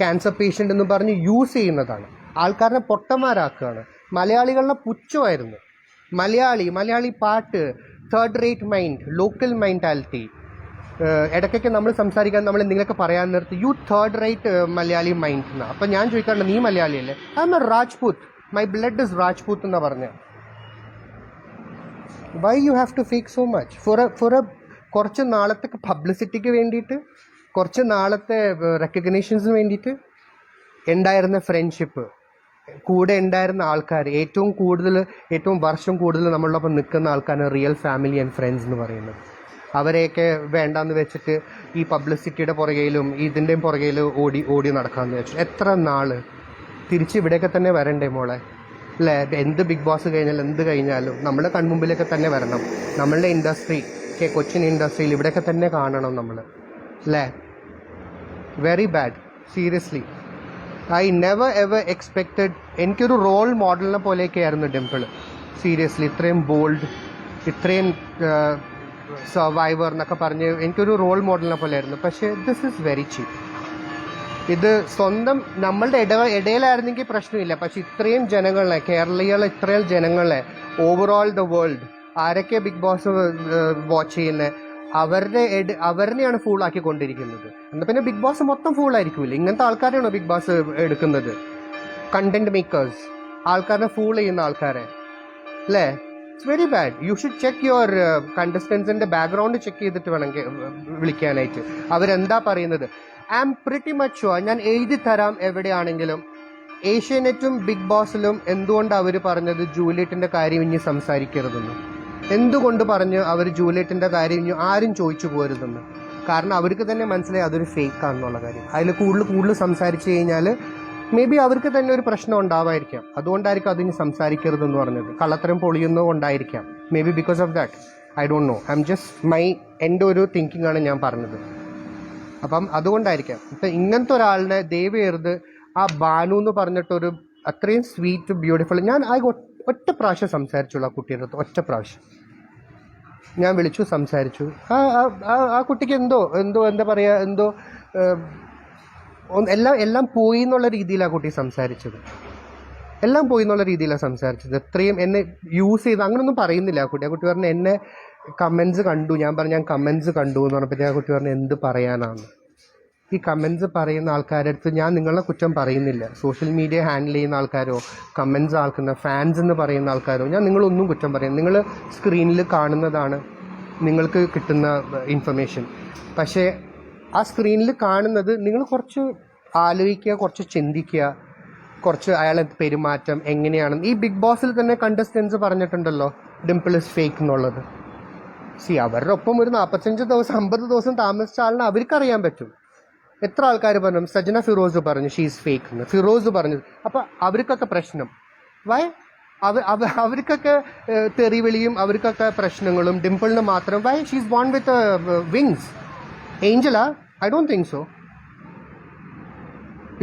cancer patient എന്ന് പറഞ്ഞ് use ചെയ്യുന്നതാണ്. ആൾക്കാരെ പൊട്ടന്മാരാക്കുകയാണ്. മലയാളികളുടെ പുച്ഛമായിരുന്നു. മലയാളി പാട്ട്, third rate mind, local mentality. ഇടയ്ക്കൊക്കെ നമ്മൾ സംസാരിക്കാൻ നമ്മൾ എന്തെങ്കിലുമൊക്കെ പറയാൻ നിർത്തി you third rate Malayali mind എന്നാണ്. അപ്പം ഞാൻ ചോദിക്കാറുണ്ട്, നീ മലയാളിയല്ലേ? I'm a Rajput, my blood is Rajput എന്നാണ് പറഞ്ഞത്. Why you have to fake so much for a കുറച്ച് നാളത്തെ പബ്ലിസിറ്റിക്ക് വേണ്ടിയിട്ട്, കുറച്ച് നാളത്തെ റെക്കഗ്നേഷൻസിന് വേണ്ടിയിട്ട്? ഉണ്ടായിരുന്ന ഫ്രണ്ട്ഷിപ്പ്, കൂടെ ഉണ്ടായിരുന്ന ആൾക്കാർ, ഏറ്റവും വർഷം കൂടുതൽ നമ്മളോടൊപ്പം നിൽക്കുന്ന ആൾക്കാരാണ് റിയൽ ഫാമിലി ആൻഡ് ഫ്രണ്ട്സ് എന്ന് പറയുന്നത്. അവരെയൊക്കെ വേണ്ടാന്ന് വെച്ചിട്ട് ഈ പബ്ലിസിറ്റിയുടെ പുറകയിലും ഇതിൻ്റെയും പുറകയിലും ഓടി നടക്കാമെന്ന് വെച്ചു. എത്ര നാൾ തിരിച്ച് ഇവിടെയൊക്കെ തന്നെ വരണ്ടേ മോളെ? അല്ലേ? എന്ത് ബിഗ് ബോസ് കഴിഞ്ഞാലും എന്ത് കഴിഞ്ഞാലും നമ്മുടെ കൺമുമ്പിലൊക്കെ തന്നെ വരണം. നമ്മളുടെ ഇൻഡസ്ട്രി, കൊച്ചിൻ ഇൻഡസ്ട്രിയിൽ ഇവിടെയൊക്കെ തന്നെ കാണണം നമ്മൾ, അല്ലേ? Very bad, seriously. I never ever expected. എനിക്കൊരു റോൾ മോഡലിനെ പോലെയൊക്കെ ആയിരുന്നു ഡിംപിൾ, സീരിയസ്ലി. ഇത്രയും ബോൾഡ്, ഇത്രയും സർവൈവർ എന്നൊക്കെ പറഞ്ഞ് എനിക്കൊരു റോൾ മോഡലിനെ പോലെ ആയിരുന്നു. പക്ഷേ ദിസ് ഈസ് വെരി ചീപ്പ്. ഇത് സ്വന്തം നമ്മളുടെ ഇടയിലായിരുന്നെങ്കിൽ പ്രശ്നമില്ല. പക്ഷെ ഇത്രയും ജനങ്ങളെ, കേരളീയ ഇത്രയും ജനങ്ങളെ, ഓവറോൾ ദ വേൾഡ്, ആരൊക്കെ ബിഗ് ബോസ് വാച്ച് ചെയ്യുന്നത്, അവരിനെയാണ് ഫൂളാക്കി കൊണ്ടിരിക്കുന്നത്. എന്നാൽ പിന്നെ ബിഗ് ബോസ് മൊത്തം ഫൂളായിരിക്കില്ല. ഇങ്ങനത്തെ ആൾക്കാരെയാണോ ബിഗ് ബോസ് എടുക്കുന്നത്? കണ്ടന്റ് മേക്കേഴ്സ്, ആൾക്കാരെ ഫൂൾ ചെയ്യുന്ന ആൾക്കാരെ, അല്ലേ? It's very bad. You should check your കണ്ടസ്റ്റൻസിൻ്റെ ബാക്ക്ഗ്രൗണ്ട് ചെക്ക് ചെയ്തിട്ട് വേണമെങ്കിൽ വിളിക്കാനായിട്ട്. അവരെന്താ പറയുന്നത്? I am pretty much sure, ഞാൻ എഴുതി തരാം എവിടെയാണെങ്കിലും, ഏഷ്യാനെറ്റും ബിഗ് ബോസിലും എന്തുകൊണ്ട് അവർ പറഞ്ഞത് ജൂലിയറ്റിൻ്റെ കാര്യം ഇനി സംസാരിക്കരുതെന്ന്. എന്തുകൊണ്ട് പറഞ്ഞു അവർ ജൂലിയറ്റിൻ്റെ കാര്യം ഇനി ആരും ചോദിച്ചു പോരുതെന്ന്? കാരണം അവർക്ക് തന്നെ മനസ്സിലായി അതൊരു ഫേക്കാണെന്നുള്ള കാര്യം. അതിൽ കൂടുതൽ സംസാരിച്ചു കഴിഞ്ഞാൽ മേ ബി അവർക്ക് തന്നെ ഒരു പ്രശ്നം ഉണ്ടാവായിരിക്കാം. അതുകൊണ്ടായിരിക്കും അതിന് സംസാരിക്കരുതെന്ന് പറഞ്ഞത്. കള്ളത്തരം പൊളിയുന്നതുകൊണ്ടായിരിക്കാം. Maybe because of that, I don't know. I'm just എൻ്റെ ഒരു തിങ്കിങ് ആണ് ഞാൻ പറഞ്ഞത്. അപ്പം അതുകൊണ്ടായിരിക്കാം. ഇപ്പം ഇങ്ങനത്തെ ഒരാളിനെ ദയവേർത് ആ ബാനു എന്ന് പറഞ്ഞിട്ടൊരു അത്രയും സ്വീറ്റ് ബ്യൂട്ടിഫുൾ, ഞാൻ ഒറ്റ പ്രാവശ്യം സംസാരിച്ചുള്ളൂ ആ കുട്ടിയുടെ അടുത്ത്. ഒറ്റ പ്രാവശ്യം ഞാൻ വിളിച്ചു, സംസാരിച്ചു. ആ കുട്ടിക്ക് എന്താ പറയുക, എല്ലാം പോയി എന്നുള്ള രീതിയിലാണ് കുട്ടി സംസാരിച്ചത്. എല്ലാം പോയി എന്നുള്ള രീതിയിലാണ് സംസാരിച്ചത്. എത്രയും എന്നെ യൂസ് ചെയ്ത് അങ്ങനെയൊന്നും പറയുന്നില്ല ആ കുട്ടി. ആ കുട്ടി പറഞ്ഞു എന്നെ കമൻസ് കണ്ടു. ഞാൻ പറഞ്ഞു ഞാൻ കമൻസ് കണ്ടു എന്ന് പറഞ്ഞപ്പോൾ ആ കുട്ടി പറഞ്ഞു എന്ത് പറയാനാണ്. ഈ കമൻസ് പറയുന്ന ആൾക്കാരുടെ അടുത്ത് ഞാൻ നിങ്ങളെ കുറ്റം പറയുന്നില്ല. സോഷ്യൽ മീഡിയ ഹാൻഡിൽ ചെയ്യുന്ന ആൾക്കാരോ, കമൻസ് ആൾക്കുന്ന ഫാൻസ് എന്ന് പറയുന്ന ആൾക്കാരോ, ഞാൻ നിങ്ങളൊന്നും കുറ്റം പറയും. നിങ്ങൾ സ്ക്രീനിൽ കാണുന്നതാണ് നിങ്ങൾക്ക് കിട്ടുന്ന ഇൻഫർമേഷൻ. പക്ഷേ ആ സ്ക്രീനിൽ കാണുന്നത് നിങ്ങൾ കുറച്ച് ആലോചിക്കുക, കുറച്ച് ചിന്തിക്കുക, കുറച്ച് അയാളെ പെരുമാറ്റം എങ്ങനെയാണെന്ന്. ഈ ബിഗ് ബോസിൽ തന്നെ കണ്ടസ്റ്റൻസ് പറഞ്ഞിട്ടുണ്ടല്ലോ ഡിംപിൾ ഇസ് ഫേക്ക് എന്നുള്ളത്. അവരുടെ ഒപ്പം ഒരു 45 ദിവസം 50 ദിവസം താമസിച്ച ആളിനെ അവർക്കറിയാൻ പറ്റും. എത്ര ആൾക്കാർ പറഞ്ഞു? സജന ഫിറോസ് പറഞ്ഞു ഷീസ് ഫേക്ക് എന്ന്. ഫിറോസ് പറഞ്ഞു. അപ്പം അവർക്കൊക്കെ പ്രശ്നം. വൈ? അവർക്കൊക്കെ തെറിവിളിയും അവർക്കൊക്കെ പ്രശ്നങ്ങളും. ഡിംപിളിന് മാത്രം why? She's born with wings. ഏഞ്ചലാ? I don't think so.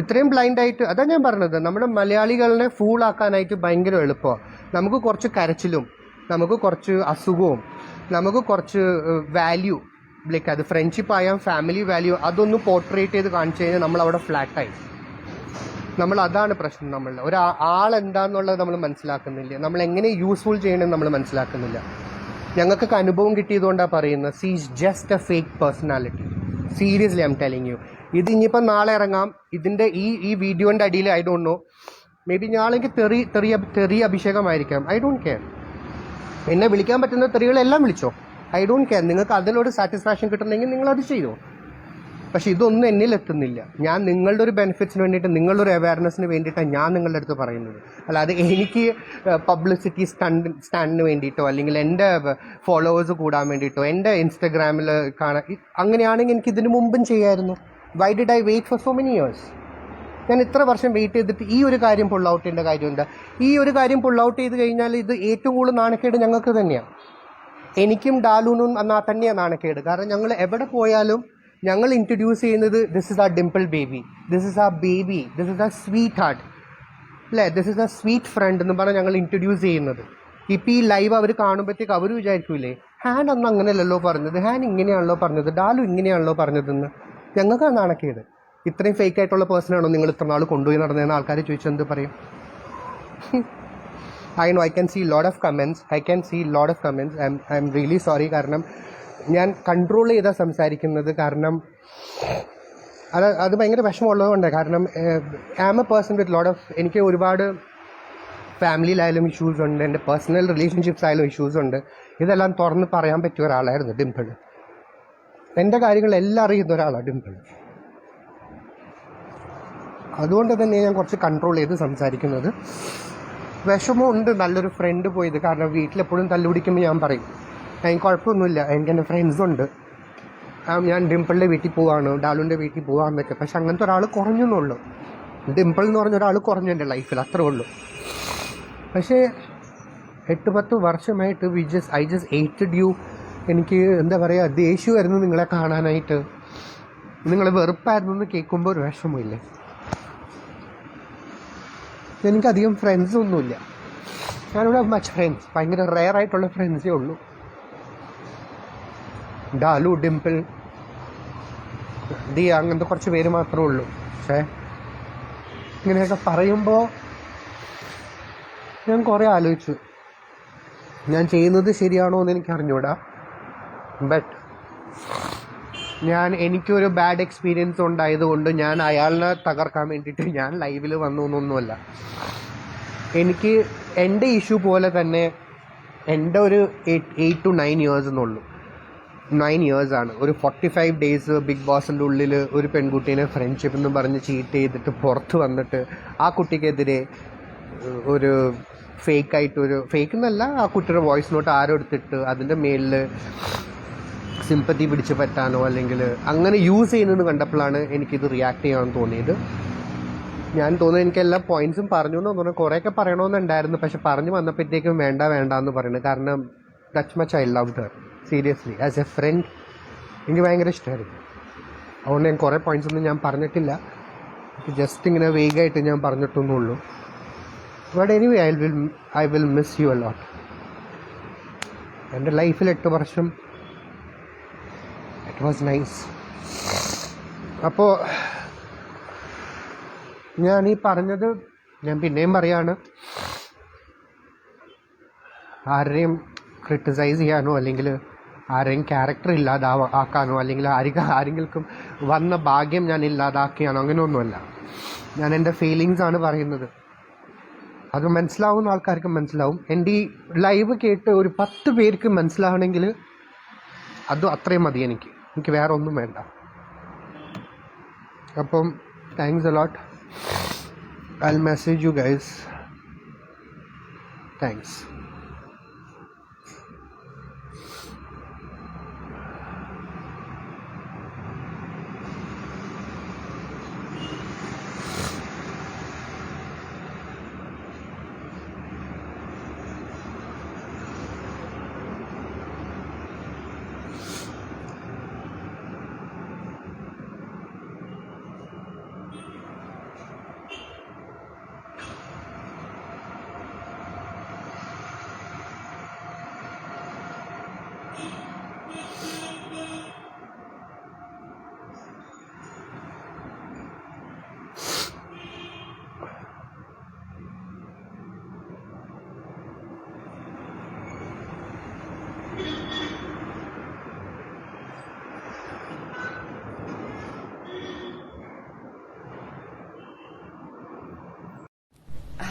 ഇത്രയും ബ്ലൈൻഡായിട്ട്, അതാ ഞാൻ പറഞ്ഞത്, നമ്മുടെ മലയാളികളെ ഫൂളാക്കാനായിട്ട് ഭയങ്കര എളുപ്പമാണ്. നമുക്ക് കുറച്ച് കരച്ചിലും, നമുക്ക് കുറച്ച് അസുഖവും, നമുക്ക് കുറച്ച് വാല്യൂ, ലൈക്ക് അത് ഫ്രണ്ട്ഷിപ്പ് ആയാൽ ഫാമിലി വാല്യൂ, അതൊന്ന് പോർട്രേറ്റ് ചെയ്ത് കാണിച്ചു കഴിഞ്ഞാൽ നമ്മളവിടെ ഫ്ലാറ്റായി. അതാണ് പ്രശ്നം. ഒരാളെന്താന്നുള്ളത് നമ്മൾ മനസ്സിലാക്കുന്നില്ല. നമ്മൾ എങ്ങനെ യൂസ്ഫുൾ ചെയ്യണമെന്ന് നമ്മൾ മനസ്സിലാക്കുന്നില്ല. ഞങ്ങൾക്കൊക്കെ അനുഭവം കിട്ടിയതുകൊണ്ടാണ് പറയുന്നത്. She is just a fake personality. Seriously I'm telling you. ഇത് ഇനിയിപ്പം നാളെ ഇറങ്ങാം. ഇതിൻ്റെ ഈ വീഡിയോൻ്റെ അടിയിൽ I don't know, maybe ഞാളെങ്കിൽ തെറി അഭിഷേകമായിരിക്കാം. I don't care. എന്നെ വിളിക്കാൻ പറ്റുന്ന തെറികളെല്ലാം വിളിച്ചോ. I don't care. നിങ്ങൾക്ക് അതിലൊരു സാറ്റിസ്ഫാക്ഷൻ കിട്ടണമെങ്കിൽ നിങ്ങളത് ചെയ്തോ. പക്ഷെ ഇതൊന്നും എന്നിൽ എത്തുന്നില്ല. ഞാൻ നിങ്ങളുടെ ഒരു ബെനിഫിറ്റ്സിന് വേണ്ടിയിട്ട്, നിങ്ങളുടെ ഒരു അവയർനെസ്സിന് വേണ്ടിയിട്ടാണ് ഞാൻ നിങ്ങളുടെ അടുത്ത് പറയുന്നത്. അല്ലാതെ എനിക്ക് പബ്ലിസിറ്റി സ്റ്റാൻഡിന് വേണ്ടിയിട്ടോ, അല്ലെങ്കിൽ എൻ്റെ ഫോളോവേഴ്സ് കൂടാൻ വേണ്ടിയിട്ടോ, എൻ്റെ ഇൻസ്റ്റഗ്രാമിൽ കാണാൻ, അങ്ങനെയാണെങ്കിൽ എനിക്ക് ഇതിനു മുമ്പും ചെയ്യാമായിരുന്നു. Why did I wait for so many years? ഞാൻ ഇത്ര വർഷം വെയിറ്റ് ചെയ്തിട്ട് ഈ ഒരു കാര്യം പുൾ ഔട്ട് ചെയ്യേണ്ട കാര്യമുണ്ട്. ഈ ഒരു കാര്യം പുൾ ഔട്ട് ചെയ്ത് കഴിഞ്ഞാൽ ഇത് ഏറ്റവും കൂടുതൽ നാണക്കേട് ഞങ്ങൾക്ക് തന്നെയാണ്. എനിക്കും ഡാലുനും തന്നെയാണ് നാണക്കേട്. കാരണം ഞങ്ങൾ എവിടെ പോയാലും ഞങ്ങൾ ഇൻട്രൊഡ്യൂസ് ചെയ്യുന്നത് ദിസ് ഇസ് ആ ഡിംപിൾ ബേബി, ദിസ് ഇസ് ആ ബേബി, ദിസ് ഇസ് ആ സ്വീറ്റ് ഹാർട്ട്, അല്ലേ, ദിസ് ഇസ് ആ സ്വീറ്റ് ഫ്രണ്ട് എന്ന് പറഞ്ഞാൽ ഞങ്ങൾ ഇൻട്രൊഡ്യൂസ് ചെയ്യുന്നത്. ഇപ്പം ഈ ലൈവ് അവർ കാണുമ്പോഴത്തേക്ക് അവർ വിചാരിക്കൂലേ ഹാൻ അന്ന് അങ്ങനെയല്ലല്ലോ പറഞ്ഞത്, ഹാൻ ഇങ്ങനെയാണല്ലോ പറഞ്ഞത്, ഡാലു ഇങ്ങനെയാണല്ലോ പറഞ്ഞതെന്ന്. ഞങ്ങൾക്ക് നാണക്കേട്. ഇത്രയും ഫേക്ക് ആയിട്ടുള്ള പേഴ്സണാണോ നിങ്ങൾ ഇത്ര നാൾ കൊണ്ടുപോയി നടന്നതെന്ന് ആൾക്കാർ ചോദിച്ചാൽ എന്ത് പറയും? I know I can see lot of comments. I'm really sorry. കാരണം ഞാൻ കൺട്രോൾ ചെയ്താൽ സംസാരിക്കുന്നത്. കാരണം അത് ഭയങ്കര വിഷമമുള്ളതുകൊണ്ട്. കാരണം I am a person with lot of, എനിക്ക് ഒരുപാട് ഫാമിലിയിലായാലും ഇഷ്യൂസ് ഉണ്ട്, എൻ്റെ പേഴ്സണൽ റിലേഷൻഷിപ്സ് ആയാലും ഇഷ്യൂസ് ഉണ്ട്. ഇതെല്ലാം തുറന്ന് പറയാൻ പറ്റിയ ഒരാളായിരുന്നു ഡിംപിൾ. എൻ്റെ കാര്യങ്ങളെല്ലാം അറിയുന്ന ഒരാളാണ് ഡിംപിൾ. അതുകൊണ്ട് തന്നെ ഞാൻ കുറച്ച് കൺട്രോൾ ചെയ്ത് സംസാരിക്കുന്നത്. വിഷമമുണ്ട് നല്ലൊരു ഫ്രണ്ട് പോയത്. കാരണം വീട്ടിലെപ്പോഴും തല്ലുപിടിക്കുമ്പോൾ ഞാൻ പറയും എനിക്ക് കുഴപ്പമൊന്നുമില്ല, എനിക്ക് എൻ്റെ ഫ്രണ്ട്സുണ്ട്. ഞാൻ ഡിംപിളിൻ്റെ വീട്ടിൽ പോവാണ്, ഡാലുവിൻ്റെ വീട്ടിൽ പോകാമെന്നൊക്കെ. പക്ഷെ അങ്ങനത്തെ ഒരാൾ കുറഞ്ഞെന്നുള്ളൂ. ഡിംപിൾ എന്ന് പറഞ്ഞ ഒരാൾ കുറഞ്ഞു എൻ്റെ ലൈഫിൽ, അത്രേ ഉള്ളൂ. പക്ഷേ 8-10 വർഷമായിട്ട് ഐ ജസ്റ്റ് ഹേറ്റഡ് യു. എനിക്ക് എന്താ പറയുക, ദേഷ്യമായിരുന്നു നിങ്ങളെ കാണാനായിട്ട്. നിങ്ങൾ വെറുപ്പായിരുന്നു എന്ന് കേൾക്കുമ്പോൾ ഒരു വിഷമമില്ലേ. എനിക്കധികം ഫ്രണ്ട്സൊന്നുമില്ല. ഞാനിവിടെ മച്ച് ഫ്രണ്ട്സ്, ഭയങ്കര റെയർ ആയിട്ടുള്ള ഫ്രണ്ട്സേ ഉള്ളൂ. ഡാലു, ഡിംപിൾ, ദിയ, അങ്ങനത്തെ കുറച്ച് പേര് മാത്രമേ ഉള്ളൂ. പക്ഷേ ഇങ്ങനെയൊക്കെ പറയുമ്പോൾ ഞാൻ കുറേ ആലോചിച്ചു, ഞാൻ ചെയ്യുന്നത് ശരിയാണോ എന്ന് എനിക്ക് അറിഞ്ഞൂടാ. ബട്ട് എനിക്കൊരു ബാഡ് എക്സ്പീരിയൻസ് ഉണ്ടായതുകൊണ്ട് ഞാൻ അയാളിനെ തകർക്കാൻ വേണ്ടിയിട്ട് ഞാൻ ലൈവിൽ വന്നു എന്നൊന്നുമല്ല. എനിക്ക് എൻ്റെ ഇഷ്യൂ പോലെ തന്നെ എൻ്റെ ഒരു 8 to 9 years എന്നുള്ളൂ. 9 years ആണ്. ഒരു 45 days ബിഗ് ബോസിൻ്റെ ഉള്ളിൽ ഒരു പെൺകുട്ടീനെ ഫ്രണ്ട്ഷിപ്പ് എന്ന് പറഞ്ഞ് ചീറ്റ് ചെയ്തിട്ട് പുറത്ത് വന്നിട്ട് ആ കുട്ടിക്കെതിരെ ഒരു ഫേക്ക് എന്നല്ല, ആ കുട്ടിയുടെ വോയിസ് നോട്ട് ആരോ എടുത്തിട്ട് അതിൻ്റെ മേലിൽ സിമ്പത്തി പിടിച്ച് പറ്റാനോ അല്ലെങ്കിൽ അങ്ങനെ യൂസ് ചെയ്യുന്നത് കണ്ടപ്പോഴാണ് എനിക്കിത് റിയാക്ട് ചെയ്യാൻ തോന്നിയത്. ഞാൻ തോന്നുന്നു എനിക്ക് എല്ലാ പോയിന്റ്സും പറഞ്ഞു എന്ന് തോന്നുന്നു. കുറേയൊക്കെ പറയണമെന്നുണ്ടായിരുന്നു, പക്ഷെ പറഞ്ഞു വന്നപ്പോഴത്തേക്കും വേണ്ട എന്ന് പറയുന്നത്. കാരണം touch much I love her seriously as a front. എനിക്ക് ഭയങ്കര ഇഷ്ടമായിരുന്നു. അതുകൊണ്ട് ഞാൻ കുറേ പോയിന്റ്സ് ഒന്നും ഞാൻ പറഞ്ഞിട്ടില്ല, ജസ്റ്റ് ഇങ്ങനെ വേഗമായിട്ട് ഞാൻ പറഞ്ഞിട്ടൊന്നുള്ളൂ. But anyway I will miss you a lot. എൻ്റെ ലൈഫിൽ 8 വർഷം ഇറ്റ് വാസ് നൈസ്. അപ്പോൾ ഞാൻ ഈ പറഞ്ഞത് ഞാൻ പിന്നെയും പറയാണ്, ആരെയും ക്രിട്ടിസൈസ് ചെയ്യാനോ അല്ലെങ്കിൽ ആരെയും ക്യാരക്ടർ ആക്കാനോ അല്ലെങ്കിൽ ആരെങ്കിലും വന്ന ഭാഗ്യം ഞാൻ ഇല്ലാതാക്കിയാനോ അങ്ങനെയൊന്നുമല്ല. ഞാൻ എൻ്റെ ഫീലിങ്സാണ് പറയുന്നത്. അത് മനസ്സിലാവുന്ന ആൾക്കാർക്ക് മനസ്സിലാവും. എൻ്റെ ഈ ലൈവ് കേട്ട് ഒരു 10 പേർക്ക് മനസ്സിലാവണമെങ്കിൽ അത് അത്രയും മതി. എനിക്ക് വേറെ ഒന്നും വേണ്ട. അപ്പം thanks a lot. I'll message you guys. Thanks.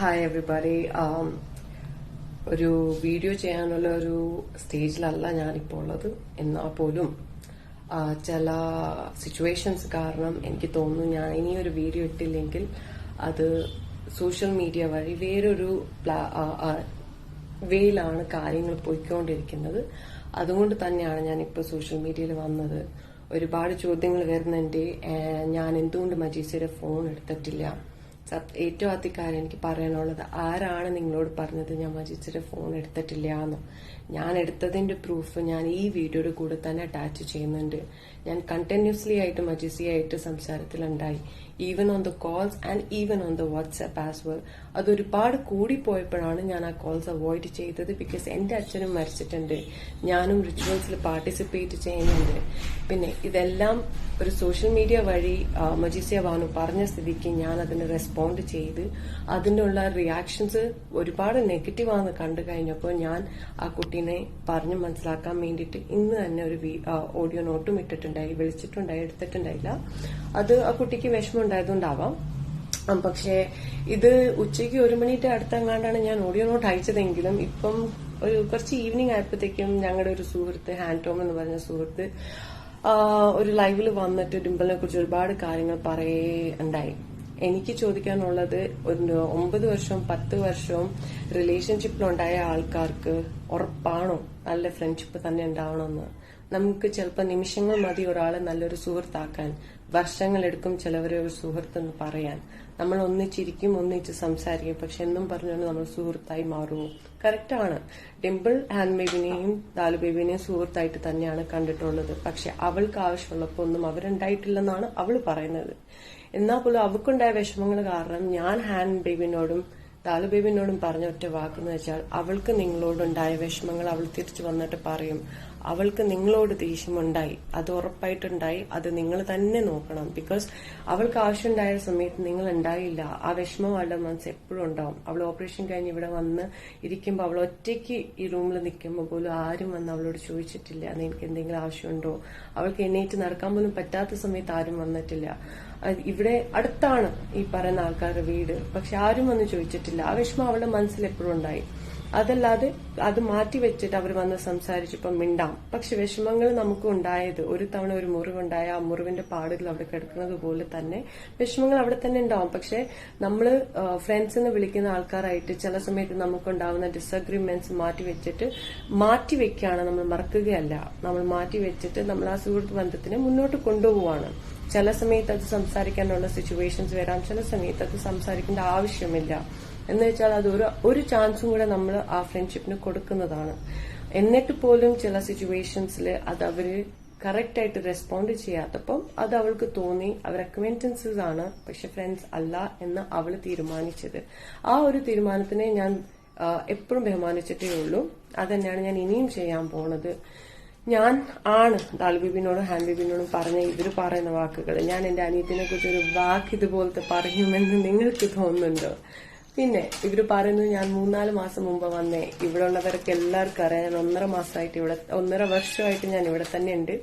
Hi everybody. ഒരു വീഡിയോ ചെയ്യാനുള്ള ഒരു സ്റ്റേജിലല്ല ഞാനിപ്പോൾ ഉള്ളത്. എന്നാൽ പോലും ചില സിറ്റുവേഷൻസ് കാരണം എനിക്ക് തോന്നുന്നു ഞാൻ ഇനിയൊരു വീഡിയോ ഇട്ടില്ലെങ്കിൽ അത് സോഷ്യൽ മീഡിയ വഴി വേറൊരു വേയിലാണ് കാര്യങ്ങൾ പോയിക്കൊണ്ടിരിക്കുന്നത്. അതുകൊണ്ട് തന്നെയാണ് ഞാനിപ്പോൾ സോഷ്യൽ മീഡിയയിൽ വന്നത്. ഒരുപാട് ചോദ്യങ്ങൾ വരുന്നുണ്ട്. ഞാൻ എന്തുകൊണ്ട് മജീസയുടെ ഫോൺ എടുത്തിട്ടില്ല? ഏറ്റവും ആദ്യ കാര്യം എനിക്ക് പറയാനുള്ളത്, ആരാണ് നിങ്ങളോട് പറഞ്ഞത് ഞാൻ മജീസയുടെ ഫോൺ എടുത്തിട്ടില്ല എന്ന്? ഞാൻ എടുത്തതിന്റെ പ്രൂഫ് ഞാൻ ഈ വീഡിയോയുടെ കൂടെ തന്നെ അറ്റാച്ച് ചെയ്യുന്നുണ്ട്. ഞാൻ കണ്ടിന്യൂസ്ലി ആയിട്ട് മജീസിയായിട്ട് സംസാരത്തിലുണ്ടായി, even on the calls and even on the WhatsApp as well. അത് ഒരുപാട് കൂടിപ്പോയപ്പോഴാണ് ഞാൻ ആ കോൾസ് അവോയ്ഡ് ചെയ്തത്. ബിക്കോസ് എന്റെ അച്ഛനും മരിച്ചിട്ടുണ്ട്, ഞാനും റിച്വൽസിൽ പാർട്ടിസിപ്പേറ്റ് ചെയ്യുന്നുണ്ട്. പിന്നെ ഇതെല്ലാം ഒരു സോഷ്യൽ മീഡിയ വഴി മജീസിയ ബാനു പറഞ്ഞ സ്ഥിതിക്ക് ഞാൻ അതിന് റെസ്പോണ്ട് ചെയ്ത് അതിനുള്ള റിയാക്ഷൻസ് ഒരുപാട് നെഗറ്റീവാണെന്ന് കണ്ടു കഴിഞ്ഞപ്പോൾ ഞാൻ ആ കുട്ടീനെ പറഞ്ഞു മനസ്സിലാക്കാൻ വേണ്ടിയിട്ട് ഇന്ന് തന്നെ ഒരു ഓഡിയോ നോട്ടും ഇട്ടിട്ടുണ്ടായി, വിളിച്ചിട്ടുണ്ടായി, എടുത്തിട്ടുണ്ടായില്ല. അത് ആ കുട്ടിക്ക് വിഷമമുണ്ടായതുകൊണ്ടാവാം. പക്ഷേ ഇത് ഉച്ചയ്ക്ക് 1 മണിയുടെ അടുത്തെങ്ങാണ്ടാണ് ഞാൻ ഓഡിയോ നോട്ട് അയച്ചതെങ്കിലും ഇപ്പം ഒരു കുറച്ച് ഈവനിങ് ആയപ്പോഴത്തേക്കും ഞങ്ങളുടെ ഒരു സുഹൃത്ത്, ഹാൻഡ്ടോം എന്ന് പറഞ്ഞ സുഹൃത്ത്, ഒരു ലൈവിൽ വന്നിട്ട് ഡിംപിളിനെ കുറിച്ച് ഒരുപാട് കാര്യങ്ങൾ പറയുണ്ടായി. എനിക്ക് ചോദിക്കാനുള്ളത്, ഒരു 9 വർഷവും 10 വർഷവും റിലേഷൻഷിപ്പിലുണ്ടായ ആൾക്കാർക്ക് ഉറപ്പാണോ നല്ല ഫ്രണ്ട്ഷിപ്പ് തന്നെ ഉണ്ടാവണമെന്ന്? നമുക്ക് ചിലപ്പോൾ നിമിഷങ്ങൾ മതി ഒരാളെ നല്ലൊരു സുഹൃത്താക്കാൻ. വർഷങ്ങളെടുക്കും ചിലവരെ ഒരു സുഹൃത്തെന്ന് പറയാൻ. നമ്മൾ ഒന്നിച്ചിരിക്കും, ഒന്നിച്ച് സംസാരിക്കും, പക്ഷെ എന്നും പറഞ്ഞുകൊണ്ട് നമ്മൾ സുഹൃത്തായി മാറുമോ? കറക്റ്റാണ്. ഡിംപിൾ ഹാൻഡ് ബേബിനെയും ദാലു ബേബിനെയും സുഹൃത്തായിട്ട് തന്നെയാണ് കണ്ടിട്ടുള്ളത്. പക്ഷെ അവൾക്ക് ആവശ്യമുള്ളപ്പോൾ ഒന്നും അവരുണ്ടായിട്ടില്ലെന്നാണ് അവൾ പറയുന്നത്. എന്നാൽ പോലും അവൾക്കുണ്ടായ വിഷമങ്ങൾ കാരണം ഞാൻ ഹാൻഡ് ബേബിനോടും ദാലു ബേബിനോടും പറഞ്ഞ ഒറ്റ വാക്കെന്ന് വെച്ചാൽ, അവൾക്ക് നിങ്ങളോടുണ്ടായ വിഷമങ്ങൾ അവൾ തിരിച്ചു വന്നിട്ട് പറയും. അവൾക്ക് നിങ്ങളോട് ദേഷ്യമുണ്ടായി, അത് ഉറപ്പായിട്ടുണ്ടായി, അത് നിങ്ങൾ തന്നെ നോക്കണം. ബിക്കോസ് അവൾക്ക് ആവശ്യമുണ്ടായ സമയത്ത് നിങ്ങൾ ഉണ്ടായില്ല. ആ വിഷമം അവളുടെ മനസ്സ് എപ്പോഴും ഉണ്ടാവും. അവൾ ഓപ്പറേഷൻ കഴിഞ്ഞ് ഇവിടെ വന്ന് ഇരിക്കുമ്പോൾ, അവൾ ഒറ്റയ്ക്ക് ഈ റൂമിൽ നിൽക്കുമ്പോൾ പോലും ആരും വന്ന് അവളോട് ചോദിച്ചിട്ടില്ല നിനക്ക് എന്തെങ്കിലും ആവശ്യമുണ്ടോ. അവൾക്ക് എണീറ്റ് നടക്കാൻ പോലും പറ്റാത്ത സമയത്ത് ആരും വന്നിട്ടില്ല. ഇവിടെ അടുത്താണ് ഈ പറയുന്ന ആൾക്കാരുടെ വീട്, പക്ഷെ ആരും വന്ന് ചോദിച്ചിട്ടില്ല. ആ വിഷമം അവളുടെ മനസ്സിൽ എപ്പോഴും ഉണ്ടായി. അതല്ലാതെ അത് മാറ്റി വെച്ചിട്ട് അവർ വന്ന് സംസാരിച്ചപ്പം മിണ്ടാം. പക്ഷെ വിഷമങ്ങൾ നമുക്ക് ഉണ്ടായത്, ഒരു തവണ ഒരു മുറിവുണ്ടായ ആ മുറിവിന്റെ പാടുകൾ അവിടെ കിടക്കുന്നത് പോലെ തന്നെ വിഷമങ്ങൾ അവിടെ തന്നെ ഉണ്ടാവും. പക്ഷെ നമ്മള് ഫ്രണ്ട്സ് എന്ന് വിളിക്കുന്ന ആൾക്കാരായിട്ട് ചില സമയത്ത് നമുക്കുണ്ടാവുന്ന ഡിസഗ്രിമെന്റ്സ് മാറ്റിവെക്കുകയാണ്, നമ്മൾ മറക്കുകയല്ല. നമ്മൾ മാറ്റിവെച്ചിട്ട് നമ്മൾ ആ സുഹൃത്ത് ബന്ധത്തിനെ മുന്നോട്ട് കൊണ്ടുപോവാണ്. ചില സമയത്ത് അത് സംസാരിക്കാനുള്ള സിറ്റുവേഷൻസ് വരാം, ചില സമയത്ത് അത് സംസാരിക്കേണ്ട ആവശ്യമില്ല. എന്ന് വെച്ചാൽ അത് ഒരു ചാൻസും കൂടെ നമ്മൾ ആ ഫ്രണ്ട്ഷിപ്പിന് കൊടുക്കുന്നതാണ്. എന്നിട്ട് പോലും ചില സിറ്റുവേഷൻസിൽ അത് അവര് കറക്റ്റ് ആയിട്ട് റെസ്പോണ്ട് ചെയ്യാത്തപ്പം അത് അവൾക്ക് തോന്നി അവർ അക്വൈന്റൻസസ് ആണ്, പക്ഷെ ഫ്രണ്ട്സ് അല്ല എന്ന് അവള് തീരുമാനിച്ചത്. ആ ഒരു തീരുമാനത്തിനെ ഞാൻ എപ്പോഴും ബഹുമാനിച്ചിട്ടേ ഉള്ളൂ. അതന്നെയാണ് ഞാൻ ഇനിയും ചെയ്യാൻ പോണത്. ഞാൻ ദാലു ബേബിനോടും ഹാൻഡ് ബേബിനോടും പറഞ്ഞ ഇവര് പറയുന്ന വാക്കുകൾ, ഞാൻ എന്റെ അനിയത്തിനെ കുറിച്ച് ഒരു വാക്ക് ഇതുപോലത്തെ പറയുമെന്ന് നിങ്ങൾക്ക് തോന്നുന്നുണ്ടോ? പിന്നെ ഇവര് പറയുന്നത്, ഞാൻ 3-4 മാസം മുമ്പ് വന്നേ. ഇവിടെ ഉള്ളവർക്ക് എല്ലാവർക്കും അറിയാം, ഞാൻ 1.5 വർഷമായിട്ട് ഞാൻ ഇവിടെ തന്നെ ഉണ്ട്.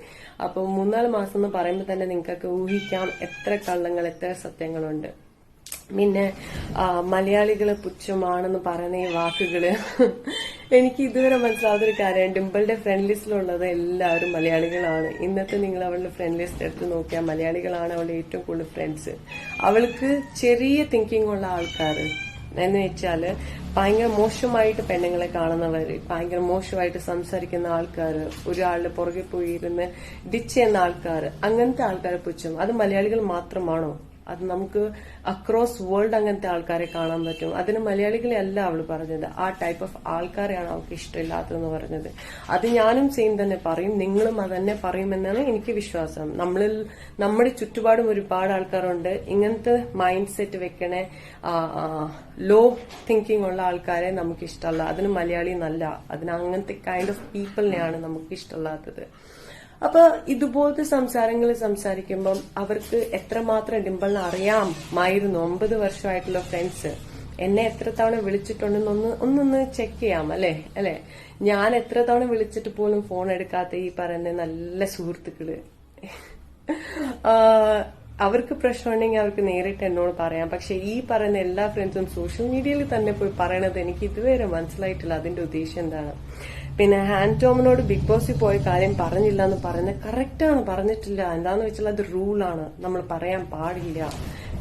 അപ്പൊ 3-4 മാസം എന്ന് പറയുമ്പോൾ തന്നെ നിങ്ങൾക്ക് ഊഹിക്കാം എത്ര കള്ളങ്ങൾ, എത്ര സത്യങ്ങളുണ്ട്. പിന്നെ മലയാളികള് പുച്ഛമാണെന്ന് പറയുന്ന ഈ വാക്കുകള് എനിക്ക് ഇതുവരെ മനസ്സിലാവാത്തൊരു കാര്യം. ഡിംപിളുടെ ഫ്രണ്ട് ലിസ്റ്റിലുള്ളത് എല്ലാവരും മലയാളികളാണ്. ഇന്നത്തെ നിങ്ങൾ അവളുടെ ഫ്രണ്ട് ലിസ്റ്റ് എടുത്ത് നോക്കിയാൽ മലയാളികളാണ് അവളുടെ ഏറ്റവും കൂടുതൽ ഫ്രണ്ട്സ്. അവൾക്ക് ചെറിയ തിങ്കിങ് ഉള്ള ആൾക്കാർ എന്ന് വെച്ചാല് ഭയങ്കര മോശമായിട്ട് പെണ്ണുങ്ങളെ കാണുന്നവര്, ഭയങ്കര മോശമായിട്ട് സംസാരിക്കുന്ന ആൾക്കാർ, ഒരാളുടെ പുറകെ പോയിരുന്ന് ഡിച്ച് ചെയ്യുന്ന ആൾക്കാർ, അങ്ങനത്തെ ആൾക്കാരെ പുച്ഛം. അത് മലയാളികൾ മാത്രമാണോ? അത് നമുക്ക് അക്രോസ് വേൾഡ് അങ്ങനത്തെ ആൾക്കാരെ കാണാൻ പറ്റും. അതിന് മലയാളികളെ അല്ല അവള് പറഞ്ഞത്, ആ ടൈപ്പ് ഓഫ് ആൾക്കാരെയാണ് അവൾക്ക് ഇഷ്ടമില്ലാത്തതെന്ന് പറഞ്ഞത്. അത് ഞാനും സെയിം തന്നെ പറയും, നിങ്ങളും അത് തന്നെ പറയുമെന്നാണ് എനിക്ക് വിശ്വാസം. നമ്മുടെ ചുറ്റുപാടും ഒരുപാട് ആൾക്കാരുണ്ട് ഇങ്ങനത്തെ മൈൻഡ് സെറ്റ് വെക്കണേ, ലോ തിങ്കിങ് ഉള്ള ആൾക്കാരെ നമുക്ക് ഇഷ്ടമല്ല. അതിന് മലയാളി എന്നല്ല, അതിന് അങ്ങനത്തെ കൈൻഡ് ഓഫ് പീപ്പിളിനെയാണ് നമുക്ക് ഇഷ്ടമല്ലാത്തത്. അപ്പൊ ഇതുപോലത്തെ സംസാരങ്ങൾ സംസാരിക്കുമ്പം അവർക്ക് എത്രമാത്രം ഡിംപിളിനെ അറിയാമായിരുന്നു. 9 വർഷമായിട്ടുള്ള ഫ്രണ്ട്സ് എന്നെ എത്ര തവണ വിളിച്ചിട്ടുണ്ടെന്ന് ഒന്നൊന്ന് ചെക്ക് ചെയ്യാം അല്ലെ. ഞാൻ എത്ര തവണ വിളിച്ചിട്ട് പോലും ഫോൺ എടുക്കാത്ത ഈ പറയുന്ന നല്ല സുഹൃത്തുക്കള്, അവർക്ക് പ്രശ്നമുണ്ടെങ്കിൽ അവർക്ക് നേരിട്ട് എന്നോട് പറയാം. പക്ഷെ ഈ പറയുന്ന എല്ലാ ഫ്രണ്ട്സും സോഷ്യൽ മീഡിയയിൽ തന്നെ പോയി പറയണത് എനിക്ക് ഇതുവരെ മനസ്സിലായിട്ടില്ല അതിന്റെ ഉദ്ദേശം എന്താണ്. പിന്നെ ഹാൻഡ് ടോമിനോട് ബിഗ് ബോസിൽ പോയ കാര്യം പറഞ്ഞില്ല എന്ന് പറയുന്നത് കറക്റ്റാണ്, പറഞ്ഞിട്ടില്ല. എന്താന്ന് വെച്ചാൽ അത് റൂളാണ്, നമ്മൾ പറയാൻ പാടില്ല.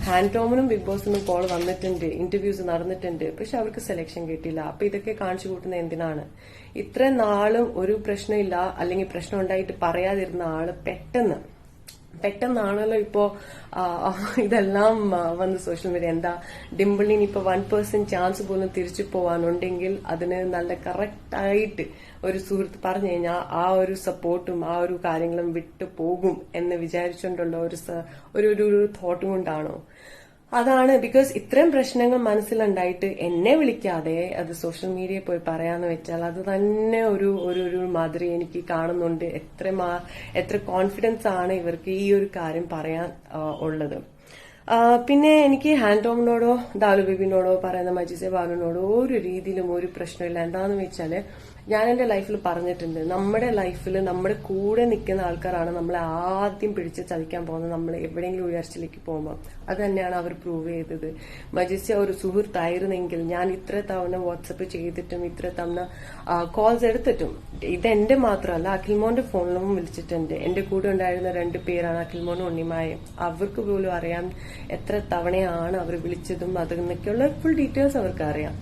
ഹാൻഡ് ടോമിനും ബിഗ് ബോസിനും കോൾ വന്നിട്ടുണ്ട്, ഇന്റർവ്യൂസ് നടന്നിട്ടുണ്ട്, പക്ഷെ അവർക്ക് സെലക്ഷൻ കിട്ടിയില്ല. അപ്പൊ ഇതൊക്കെ കാണിച്ചു കൂട്ടുന്നത് എന്തിനാണ്? ഇത്രയും നാളും ഒരു പ്രശ്നമില്ല, അല്ലെങ്കിൽ പ്രശ്നം ഉണ്ടായിട്ട് പറയാതിരുന്ന ആള് പെട്ടെന്നാണല്ലോ ഇപ്പോ ഇതെല്ലാം വന്ന് സോഷ്യൽ മീഡിയ. എന്താ ഡിംപിളിന് ഇപ്പൊ 1% ചാൻസ് പോലും തിരിച്ചു പോവാനുണ്ടെങ്കിൽ അതിന് നല്ല കറക്റ്റായിട്ട് ഒരു സുഹൃത്ത് പറഞ്ഞു കഴിഞ്ഞാൽ ആ ഒരു സപ്പോർട്ടും ആ ഒരു കാര്യങ്ങളും വിട്ടു പോകും എന്ന് വിചാരിച്ചുകൊണ്ടുള്ള ഒരു തോട്ടും കൊണ്ടാണോ? അതാണ്. ബിക്കോസ് ഇത്രയും പ്രശ്നങ്ങൾ മനസ്സിലുണ്ടായിട്ട് എന്നെ വിളിക്കാതെ അത് സോഷ്യൽ മീഡിയയിൽ പോയി പറയാന്ന് വെച്ചാൽ അത് തന്നെ ഒരു മാതിരി എനിക്ക് കാണുന്നുണ്ട്. എത്ര കോൺഫിഡൻസ് ആണ് ഇവർക്ക് ഈ ഒരു കാര്യം പറയാൻ ഉള്ളത്. പിന്നെ എനിക്ക് ഹാൻഡ് ടോമിനോടോ ദാലു ബേബിനോടോ പറയുന്ന മജീസെ ബാലുവിനോടോ ഒരു രീതിയിലും ഒരു പ്രശ്നമില്ല. എന്താന്ന് വെച്ചാല് ഞാൻ എന്റെ ലൈഫിൽ പറഞ്ഞിട്ടുണ്ട്, നമ്മുടെ ലൈഫിൽ നമ്മുടെ കൂടെ നിൽക്കുന്ന ആൾക്കാരാണ് നമ്മളെ ആദ്യം പിടിച്ച് ചതിക്കാൻ പോകുന്നത്. നമ്മൾ എവിടെയെങ്കിലും ഉയർച്ചയിലേക്ക് പോകുമ്പോൾ അത് തന്നെയാണ് അവർ പ്രൂവ് ചെയ്തത്. മജീസിയ ഒരു സുഹൃത്തായിരുന്നെങ്കിൽ ഞാൻ ഇത്ര തവണ വാട്സപ്പ് ചെയ്തിട്ടും ഇത്ര തവണ കോൾസ് എടുത്തിട്ടും, ഇത് എന്റെ മാത്രമല്ല അഖിൽമോന്റെ ഫോണിലും വിളിച്ചിട്ടുണ്ട്. എന്റെ കൂടെ ഉണ്ടായിരുന്ന 2 പേരാണ് അഖിൽമോനും ഉണ്ണിമായും. അവർക്ക് പോലും അറിയാം എത്ര തവണയാണ് അവർ വിളിച്ചതും അതിനൊക്കെയുള്ള ഫുൾ ഡീറ്റെയിൽസ് അവർക്ക് അറിയാം.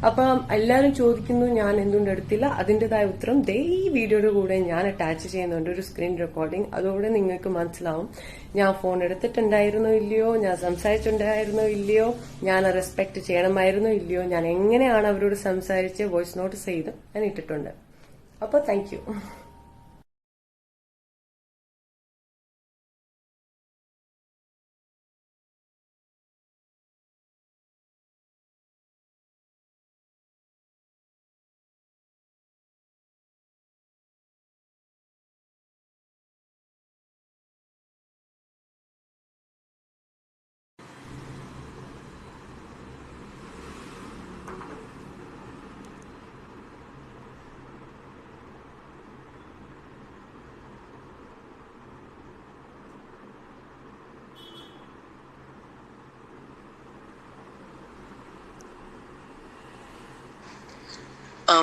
അപ്പൊ എല്ലാരും ചോദിക്കുന്നു ഞാൻ എന്തുകൊണ്ട് എടുത്തില്ല. അതിന്റേതായ ഉത്തരം ഈ വീഡിയോയുടെ കൂടെ ഞാൻ അറ്റാച്ച് ചെയ്യുന്നുണ്ട്, ഒരു സ്ക്രീൻ റെക്കോർഡിംഗ്. അതോടെ നിങ്ങൾക്ക് മനസ്സിലാവും ഞാൻ ഫോൺ എടുത്തിട്ടുണ്ടായിരുന്നോ ഇല്ലയോ, ഞാൻ സംസാരിച്ചിട്ടുണ്ടായിരുന്നോ ഇല്ലയോ, ഞാൻ റെസ്പെക്ട് ചെയ്യണമായിരുന്നോ ഇല്ലയോ, ഞാൻ എങ്ങനെയാണ് അവരോട് സംസാരിച്ച് വോയിസ് നോട്ട് ചെയ്ത് ഞാൻ ഇട്ടിട്ടുണ്ട്. അപ്പൊ താങ്ക് യു.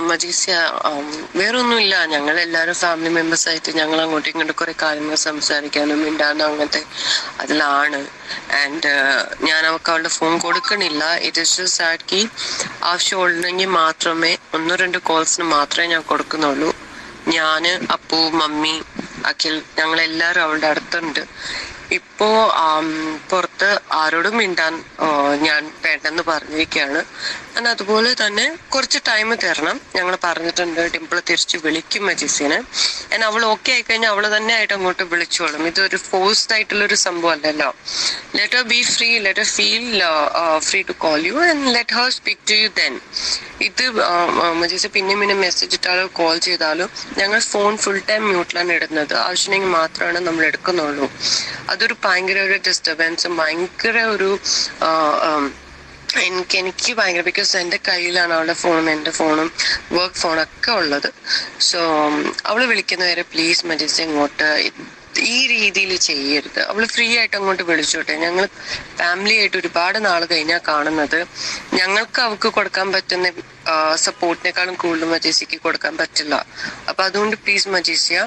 മജീസിയ, വേറൊന്നുമില്ല. ഞങ്ങൾ എല്ലാവരും ഫാമിലി മെമ്പേഴ്സ് ആയിട്ട് ഞങ്ങൾ അങ്ങോട്ടും ഇങ്ങോട്ടും കുറെ കാര്യങ്ങൾ സംസാരിക്കാനും മിണ്ടാനും അങ്ങനത്തെ അതിലാണ്. ആൻഡ് ഞാൻ അവൾക്ക് അവളുടെ ഫോൺ കൊടുക്കണില്ല. ഇറ്റ് ഇസ് ജസ്റ്റ് ആക്കി ആവശ്യമുണ്ടെങ്കിൽ മാത്രമേ 1-2 കോൾസിന് മാത്രമേ ഞാൻ കൊടുക്കുന്നുള്ളൂ. ഞാന്, അപ്പു, മമ്മി, അഖിൽ ഞങ്ങളെല്ലാരും അവളുടെ അടുത്തുണ്ട്. ഇപ്പോ പുറത്ത് ആരോടും മിണ്ടാൻ ഞാൻ വേണ്ടെന്ന് പറഞ്ഞിരിക്കുകയാണ്. ഞാൻ അതുപോലെ തന്നെ കുറച്ച് ടൈം തരണം. ഞങ്ങൾ പറഞ്ഞിട്ടുണ്ട് ഡിംപിൾ തിരിച്ച് വിളിക്കും മജീസിനെ. ഞാൻ അവൾ ഓക്കെ ആയിക്കഴിഞ്ഞാൽ അവള് തന്നെ ആയിട്ട് അങ്ങോട്ട് വിളിച്ചോളും. ഇതൊരു ഫോഴ്സ്ഡ് ആയിട്ടുള്ള ഒരു സംഭവം അല്ലല്ലോ. Let her be free, let her feel free to call you and let her speak to you then. ഇത് മജീസ് പിന്നെ മെസ്സേജ് ഇട്ടാലോ കോൾ ചെയ്താലോ ഞങ്ങൾ ഫോൺ ഫുൾ ടൈം മ്യൂട്ടിലാണ് ഇടുന്നത്. ആവശ്യമെങ്കിൽ മാത്രമാണ് നമ്മൾ എടുക്കുന്നുള്ളൂ. അതൊരു ഭയങ്കര ഒരു ഡിസ്റ്റർബൻസും ഭയങ്കര ഒരു എനിക്ക് ഭയങ്കര, ബിക്കോസ് എന്റെ കയ്യിലാണ് അവളുടെ ഫോണും എന്റെ ഫോണും വർക്ക് ഫോണൊക്കെ ഉള്ളത്. സോ അവള് വിളിക്കുന്നവരെ പ്ലീസ് മജീസ് ഇങ്ങോട്ട് ഈ രീതിയിൽ ചെയ്യരുത്. അവള് ഫ്രീ ആയിട്ട് അങ്ങോട്ട് വിളിച്ചോട്ടെ. ഞങ്ങൾ ഫാമിലി ആയിട്ട് ഒരുപാട് നാൾ കഴിഞ്ഞാൽ കാണുന്നത്. ഞങ്ങൾക്ക് അവൾക്ക് കൊടുക്കാൻ പറ്റുന്ന സപ്പോർട്ടിനേക്കാളും കൂടുതൽ മജീസിക്ക് കൊടുക്കാൻ പറ്റില്ല. അപ്പൊ അതുകൊണ്ട് പ്ലീസ് മജീസിയ,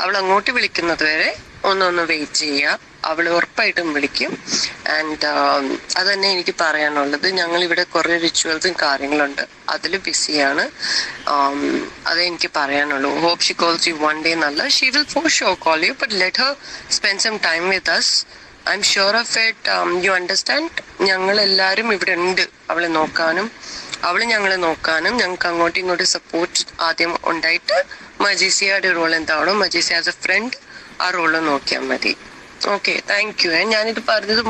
അവൾ അങ്ങോട്ട് വിളിക്കുന്നത് വരെ ഒന്ന് വെയിറ്റ് ചെയ്യുക. അവള് ഉറപ്പായിട്ടും വിളിക്കും. ആൻഡ് അത് തന്നെ എനിക്ക് പറയാനുള്ളത്. ഞങ്ങൾ ഇവിടെ കുറെ റിച്വൽസും കാര്യങ്ങളുണ്ട്, അതിൽ ബിസിയാണ്. അതേ എനിക്ക് പറയാനുള്ളൂ. Hope she calls you one day എന്നല്ല, she will for sure call you, but let her spend some time with us. I'm sure of it. You understand? ഞങ്ങൾ എല്ലാവരും ഇവിടെ ഉണ്ട് അവളെ നോക്കാനും അവള് ഞങ്ങളെ നോക്കാനും. ഞങ്ങൾക്ക് അങ്ങോട്ടും ഇങ്ങോട്ടും സപ്പോർട്ട് ആദ്യം ഉണ്ടായിട്ട് മജീസിയയുടെ റോൾ എന്താണോ, മജീസിയ ആസ് എ ഫ്രണ്ട് ആ റോള് നോക്കിയാൽ മതി. Okay, thank you. ഞാനിത് പറഞ്ഞത്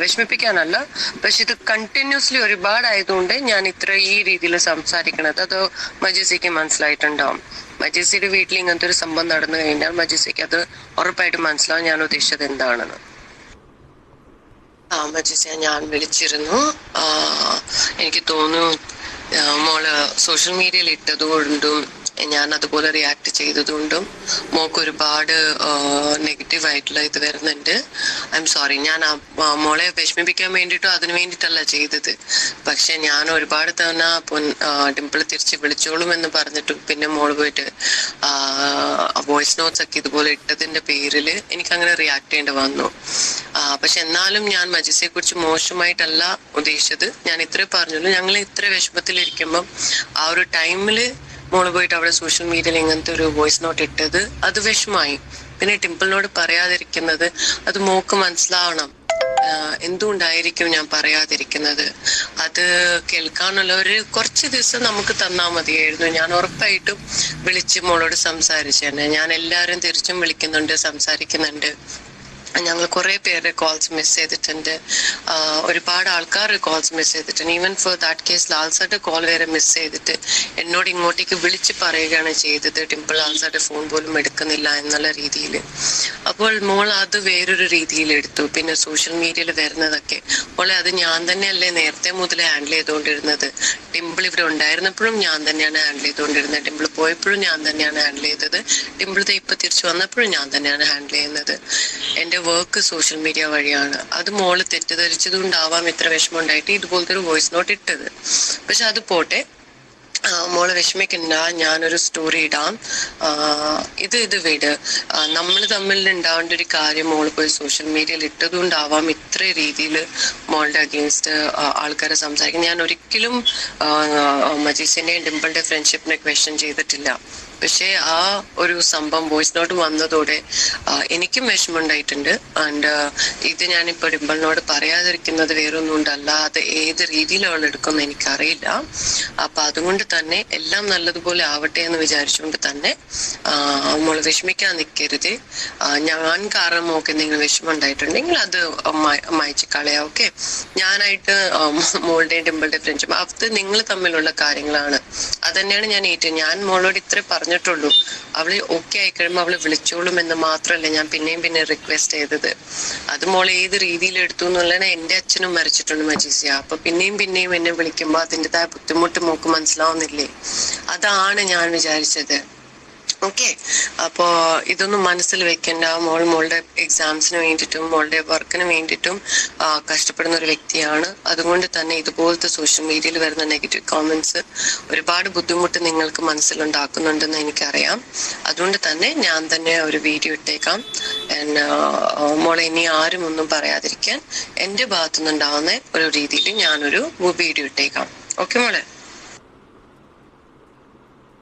വിഷമിപ്പിക്കാനല്ല, പക്ഷെ ഇത് കണ്ടിന്യൂസ്ലി ഒരുപാടായതുകൊണ്ട് ഞാൻ ഈ രീതിയിൽ സംസാരിക്കണത്. അത് മജീസിക്ക് മനസ്സിലായിട്ടുണ്ടാവും. മജീസിയുടെ വീട്ടിൽ ഇങ്ങനത്തെ ഒരു സംഭവം നടന്നു കഴിഞ്ഞാൽ മജീസിക്ക് അത് ഉറപ്പായിട്ടും മനസ്സിലാവും ഞാൻ ഉദ്ദേശിച്ചത് എന്താണെന്ന്. മജീസിയ, ഞാൻ വിളിച്ചിരുന്നു. എനിക്ക് തോന്നുന്നു മോള് സോഷ്യൽ മീഡിയയിൽ ഇട്ടതുകൊണ്ടും ഞാൻ അതുപോലെ റിയാക്ട് ചെയ്തതുകൊണ്ടും മോക്ക് ഒരുപാട് നെഗറ്റീവ് ആയിട്ടുള്ള ഇത് വരുന്നുണ്ട്. I am sorry. ഞാൻ മോളെ വിഷമിപ്പിക്കാൻ വേണ്ടിയിട്ടും അതിനു വേണ്ടിയിട്ടല്ല ചെയ്തത്. പക്ഷെ ഞാൻ ഒരുപാട് തവണ ഡിംപിൾ തിരിച്ച് വിളിച്ചോളും എന്ന് പറഞ്ഞിട്ടും പിന്നെ മോള് പോയിട്ട് വോയിസ് നോട്ട്സ് ഒക്കെ ഇതുപോലെ ഇട്ടതിന്റെ പേരിൽ എനിക്ക് അങ്ങനെ റിയാക്ട് ചെയ്യേണ്ടി വന്നു. പക്ഷെ എന്നാലും ഞാൻ മജീസിയെ കുറിച്ച് മോശമായിട്ടല്ല ഉദ്ദേശിച്ചത്. ഞാൻ ഇത്രേ പറഞ്ഞുള്ളൂ. ഞങ്ങൾ ഇത്ര വിഷമത്തിലിരിക്കുമ്പം ആ ഒരു ടൈമില് മോള് പോയിട്ട് അവിടെ സോഷ്യൽ മീഡിയയിൽ ഇങ്ങനത്തെ ഒരു വോയിസ് നോട്ട് ഇട്ടത് അത് വിഷമായി. പിന്നെ ഡിംപിളിനോട് പറയാതിരിക്കുന്നത് അത് മോക്ക് മനസ്സിലാവണം. എന്തുകൊണ്ടായിരിക്കും ഞാൻ പറയാതിരിക്കുന്നത്? അത് കേൾക്കാനുള്ള ഒരു കുറച്ച് ദിവസം നമുക്ക് തന്നാ മതിയായിരുന്നു. ഞാൻ ഉറപ്പായിട്ടും വിളിച്ച് മോളോട് സംസാരിച്ചേനെ. ഞാൻ എല്ലാവരും തിരിച്ചും വിളിക്കുന്നുണ്ട്, സംസാരിക്കുന്നുണ്ട്. ഞങ്ങൾ കുറെ പേരുടെ കോൾസ് മിസ് ചെയ്തിട്ടുണ്ട്. ഒരുപാട് ആൾക്കാരുടെ കോൾസ് മിസ് ചെയ്തിട്ടുണ്ട്. ഈവൻ ഫോർ ദാറ്റ് കേസ് ലാൽസാന്റെ കോൾ വരെ മിസ് ചെയ്തിട്ട് എന്നോട് ഇങ്ങോട്ടേക്ക് വിളിച്ച് പറയുകയാണ് ചെയ്തത്, ഡിംപിൾ ലാൽസാന്റെ ഫോൺ പോലും എടുക്കുന്നില്ല എന്നുള്ള രീതിയിൽ. അപ്പോൾ മോൾ അത് വേറൊരു രീതിയിൽ എടുത്തു. പിന്നെ സോഷ്യൽ മീഡിയയിൽ വരുന്നതൊക്കെ മോളെ അത് ഞാൻ തന്നെയല്ലേ നേരത്തെ മുതലേ ഹാൻഡിൽ ചെയ്തുകൊണ്ടിരുന്നത്. ഡിംപിൾ ഇവിടെ ഉണ്ടായിരുന്നപ്പോഴും ഞാൻ തന്നെയാണ് ഹാൻഡിൽ ചെയ്തുകൊണ്ടിരുന്നത്. ഡിംപിൾ പോയപ്പോഴും ഞാൻ തന്നെയാണ് ഹാൻഡിൽ ചെയ്തത്. ഡിംപിൾ ഇപ്പൊ തിരിച്ചു വന്നപ്പോഴും ഞാൻ തന്നെയാണ് ഹാൻഡിൽ ചെയ്യുന്നത്. എന്റെ വർക്ക് സോഷ്യൽ മീഡിയ വഴിയാണ്. അത് മോള് തെറ്റിദ്ധരിച്ചത് കൊണ്ടാവാം ഇത്ര വിഷമം ഉണ്ടായിട്ട് ഇതുപോലത്തെ ഒരു വോയിസ് നോട്ട് ഇട്ടത്. പക്ഷെ അത് പോട്ടെ, മോള് വിഷമിക്കണ്ട, ഞാനൊരു സ്റ്റോറി ഇടാം. ഇത് വിട്. നമ്മൾ തമ്മിൽ ഉണ്ടാവേണ്ട ഒരു കാര്യം മോള് പോയി സോഷ്യൽ മീഡിയയിൽ ഇട്ടതുകൊണ്ടാവാം ഇത്ര രീതിയിൽ മോളുടെ അഗെയിൻസ്റ്റ് ആൾക്കാരെ സംസാരിക്കും. ഞാൻ ഒരിക്കലും മജീസിന്റെയും ഡിംപിളിന്റെ ഫ്രണ്ട്ഷിപ്പിനെ ക്വസ്റ്റ്യൻ ചെയ്തിട്ടില്ല. പക്ഷെ ആ ഒരു സംഭവം വോയിസ് നോട്ട് വന്നതോടെ എനിക്കും വിഷമമുണ്ടായിട്ടുണ്ട്. ആൻഡ് ഇത് ഞാനിപ്പോ ഡിംപിളിനോട് പറയാതിരിക്കുന്നത് വേറൊന്നും കൊണ്ടല്ല, അത് ഏത് രീതിയിൽ അവൾ എടുക്കുമെന്ന് എനിക്കറിയില്ല. അപ്പൊ അതുകൊണ്ട് തന്നെ എല്ലാം നല്ലതുപോലെ ആവട്ടെ എന്ന് വിചാരിച്ചുകൊണ്ട് തന്നെ മോള് വിഷമിക്കാൻ നിൽക്കരുത്. ഞാൻ കാരണം ഓക്കെ നിങ്ങൾ വിഷമം ഉണ്ടായിട്ടുണ്ടെങ്കിൽ അത് മായ്ച്ച് കളയാം. ഓക്കെ, ഞാനായിട്ട് മോളുടെയും ഡിംപിളുടെ ഫ്രണ്ട്ഷിപ്പ് അത് നിങ്ങൾ തമ്മിലുള്ള കാര്യങ്ങളാണ്. അത് തന്നെയാണ് ഞാൻ മോളോട് ഇത്ര പറഞ്ഞിട്ടുള്ളൂ. അവള് ഓക്കെ ആയിക്കഴിയുമ്പോൾ അവള് വിളിച്ചോളും എന്ന് മാത്രമല്ല ഞാൻ പിന്നെ റിക്വസ്റ്റ് ചെയ്തത്. അത് മോൾ ഏത് രീതിയിൽ എടുത്തു എന്നുള്ളതാണ്. എന്റെ അച്ഛനും മരിച്ചിട്ടുണ്ട് മജീസിയ. അപ്പൊ പിന്നെയും എന്നെ വിളിക്കുമ്പോ അതിൻ്റെതായ ബുദ്ധിമുട്ട് മോക്ക് മനസ്സിലാവുന്നില്ലേ? അതാണ് ഞാൻ വിചാരിച്ചത്. ഓക്കെ, അപ്പോ ഇതൊന്നും മനസ്സിൽ വെക്കണ്ട. മോളുടെ എക്സാംസിന് വേണ്ടിയിട്ടും മോളുടെ വർക്കിന് വേണ്ടിയിട്ടും കഷ്ടപ്പെടുന്ന ഒരു വ്യക്തിയാണ്. അതുകൊണ്ട് തന്നെ ഇതുപോലത്തെ സോഷ്യൽ മീഡിയയിൽ വരുന്ന നെഗറ്റീവ് കോമന്റ്സ് ഒരുപാട് ബുദ്ധിമുട്ട് നിങ്ങൾക്ക് മനസ്സിലുണ്ടാക്കുന്നുണ്ടെന്ന് എനിക്കറിയാം. അതുകൊണ്ട് തന്നെ ഞാൻ തന്നെ ഒരു വീഡിയോ ഇട്ടേക്കാം. മോളെ ഇനി ആരും ഒന്നും പറയാതിരിക്കാൻ എന്റെ ഭാഗത്തുനിന്നുണ്ടാവുന്ന ഒരു രീതിയിൽ ഞാനൊരു വീഡിയോ ഇട്ടേക്കാം. ഓക്കെ മോളെ?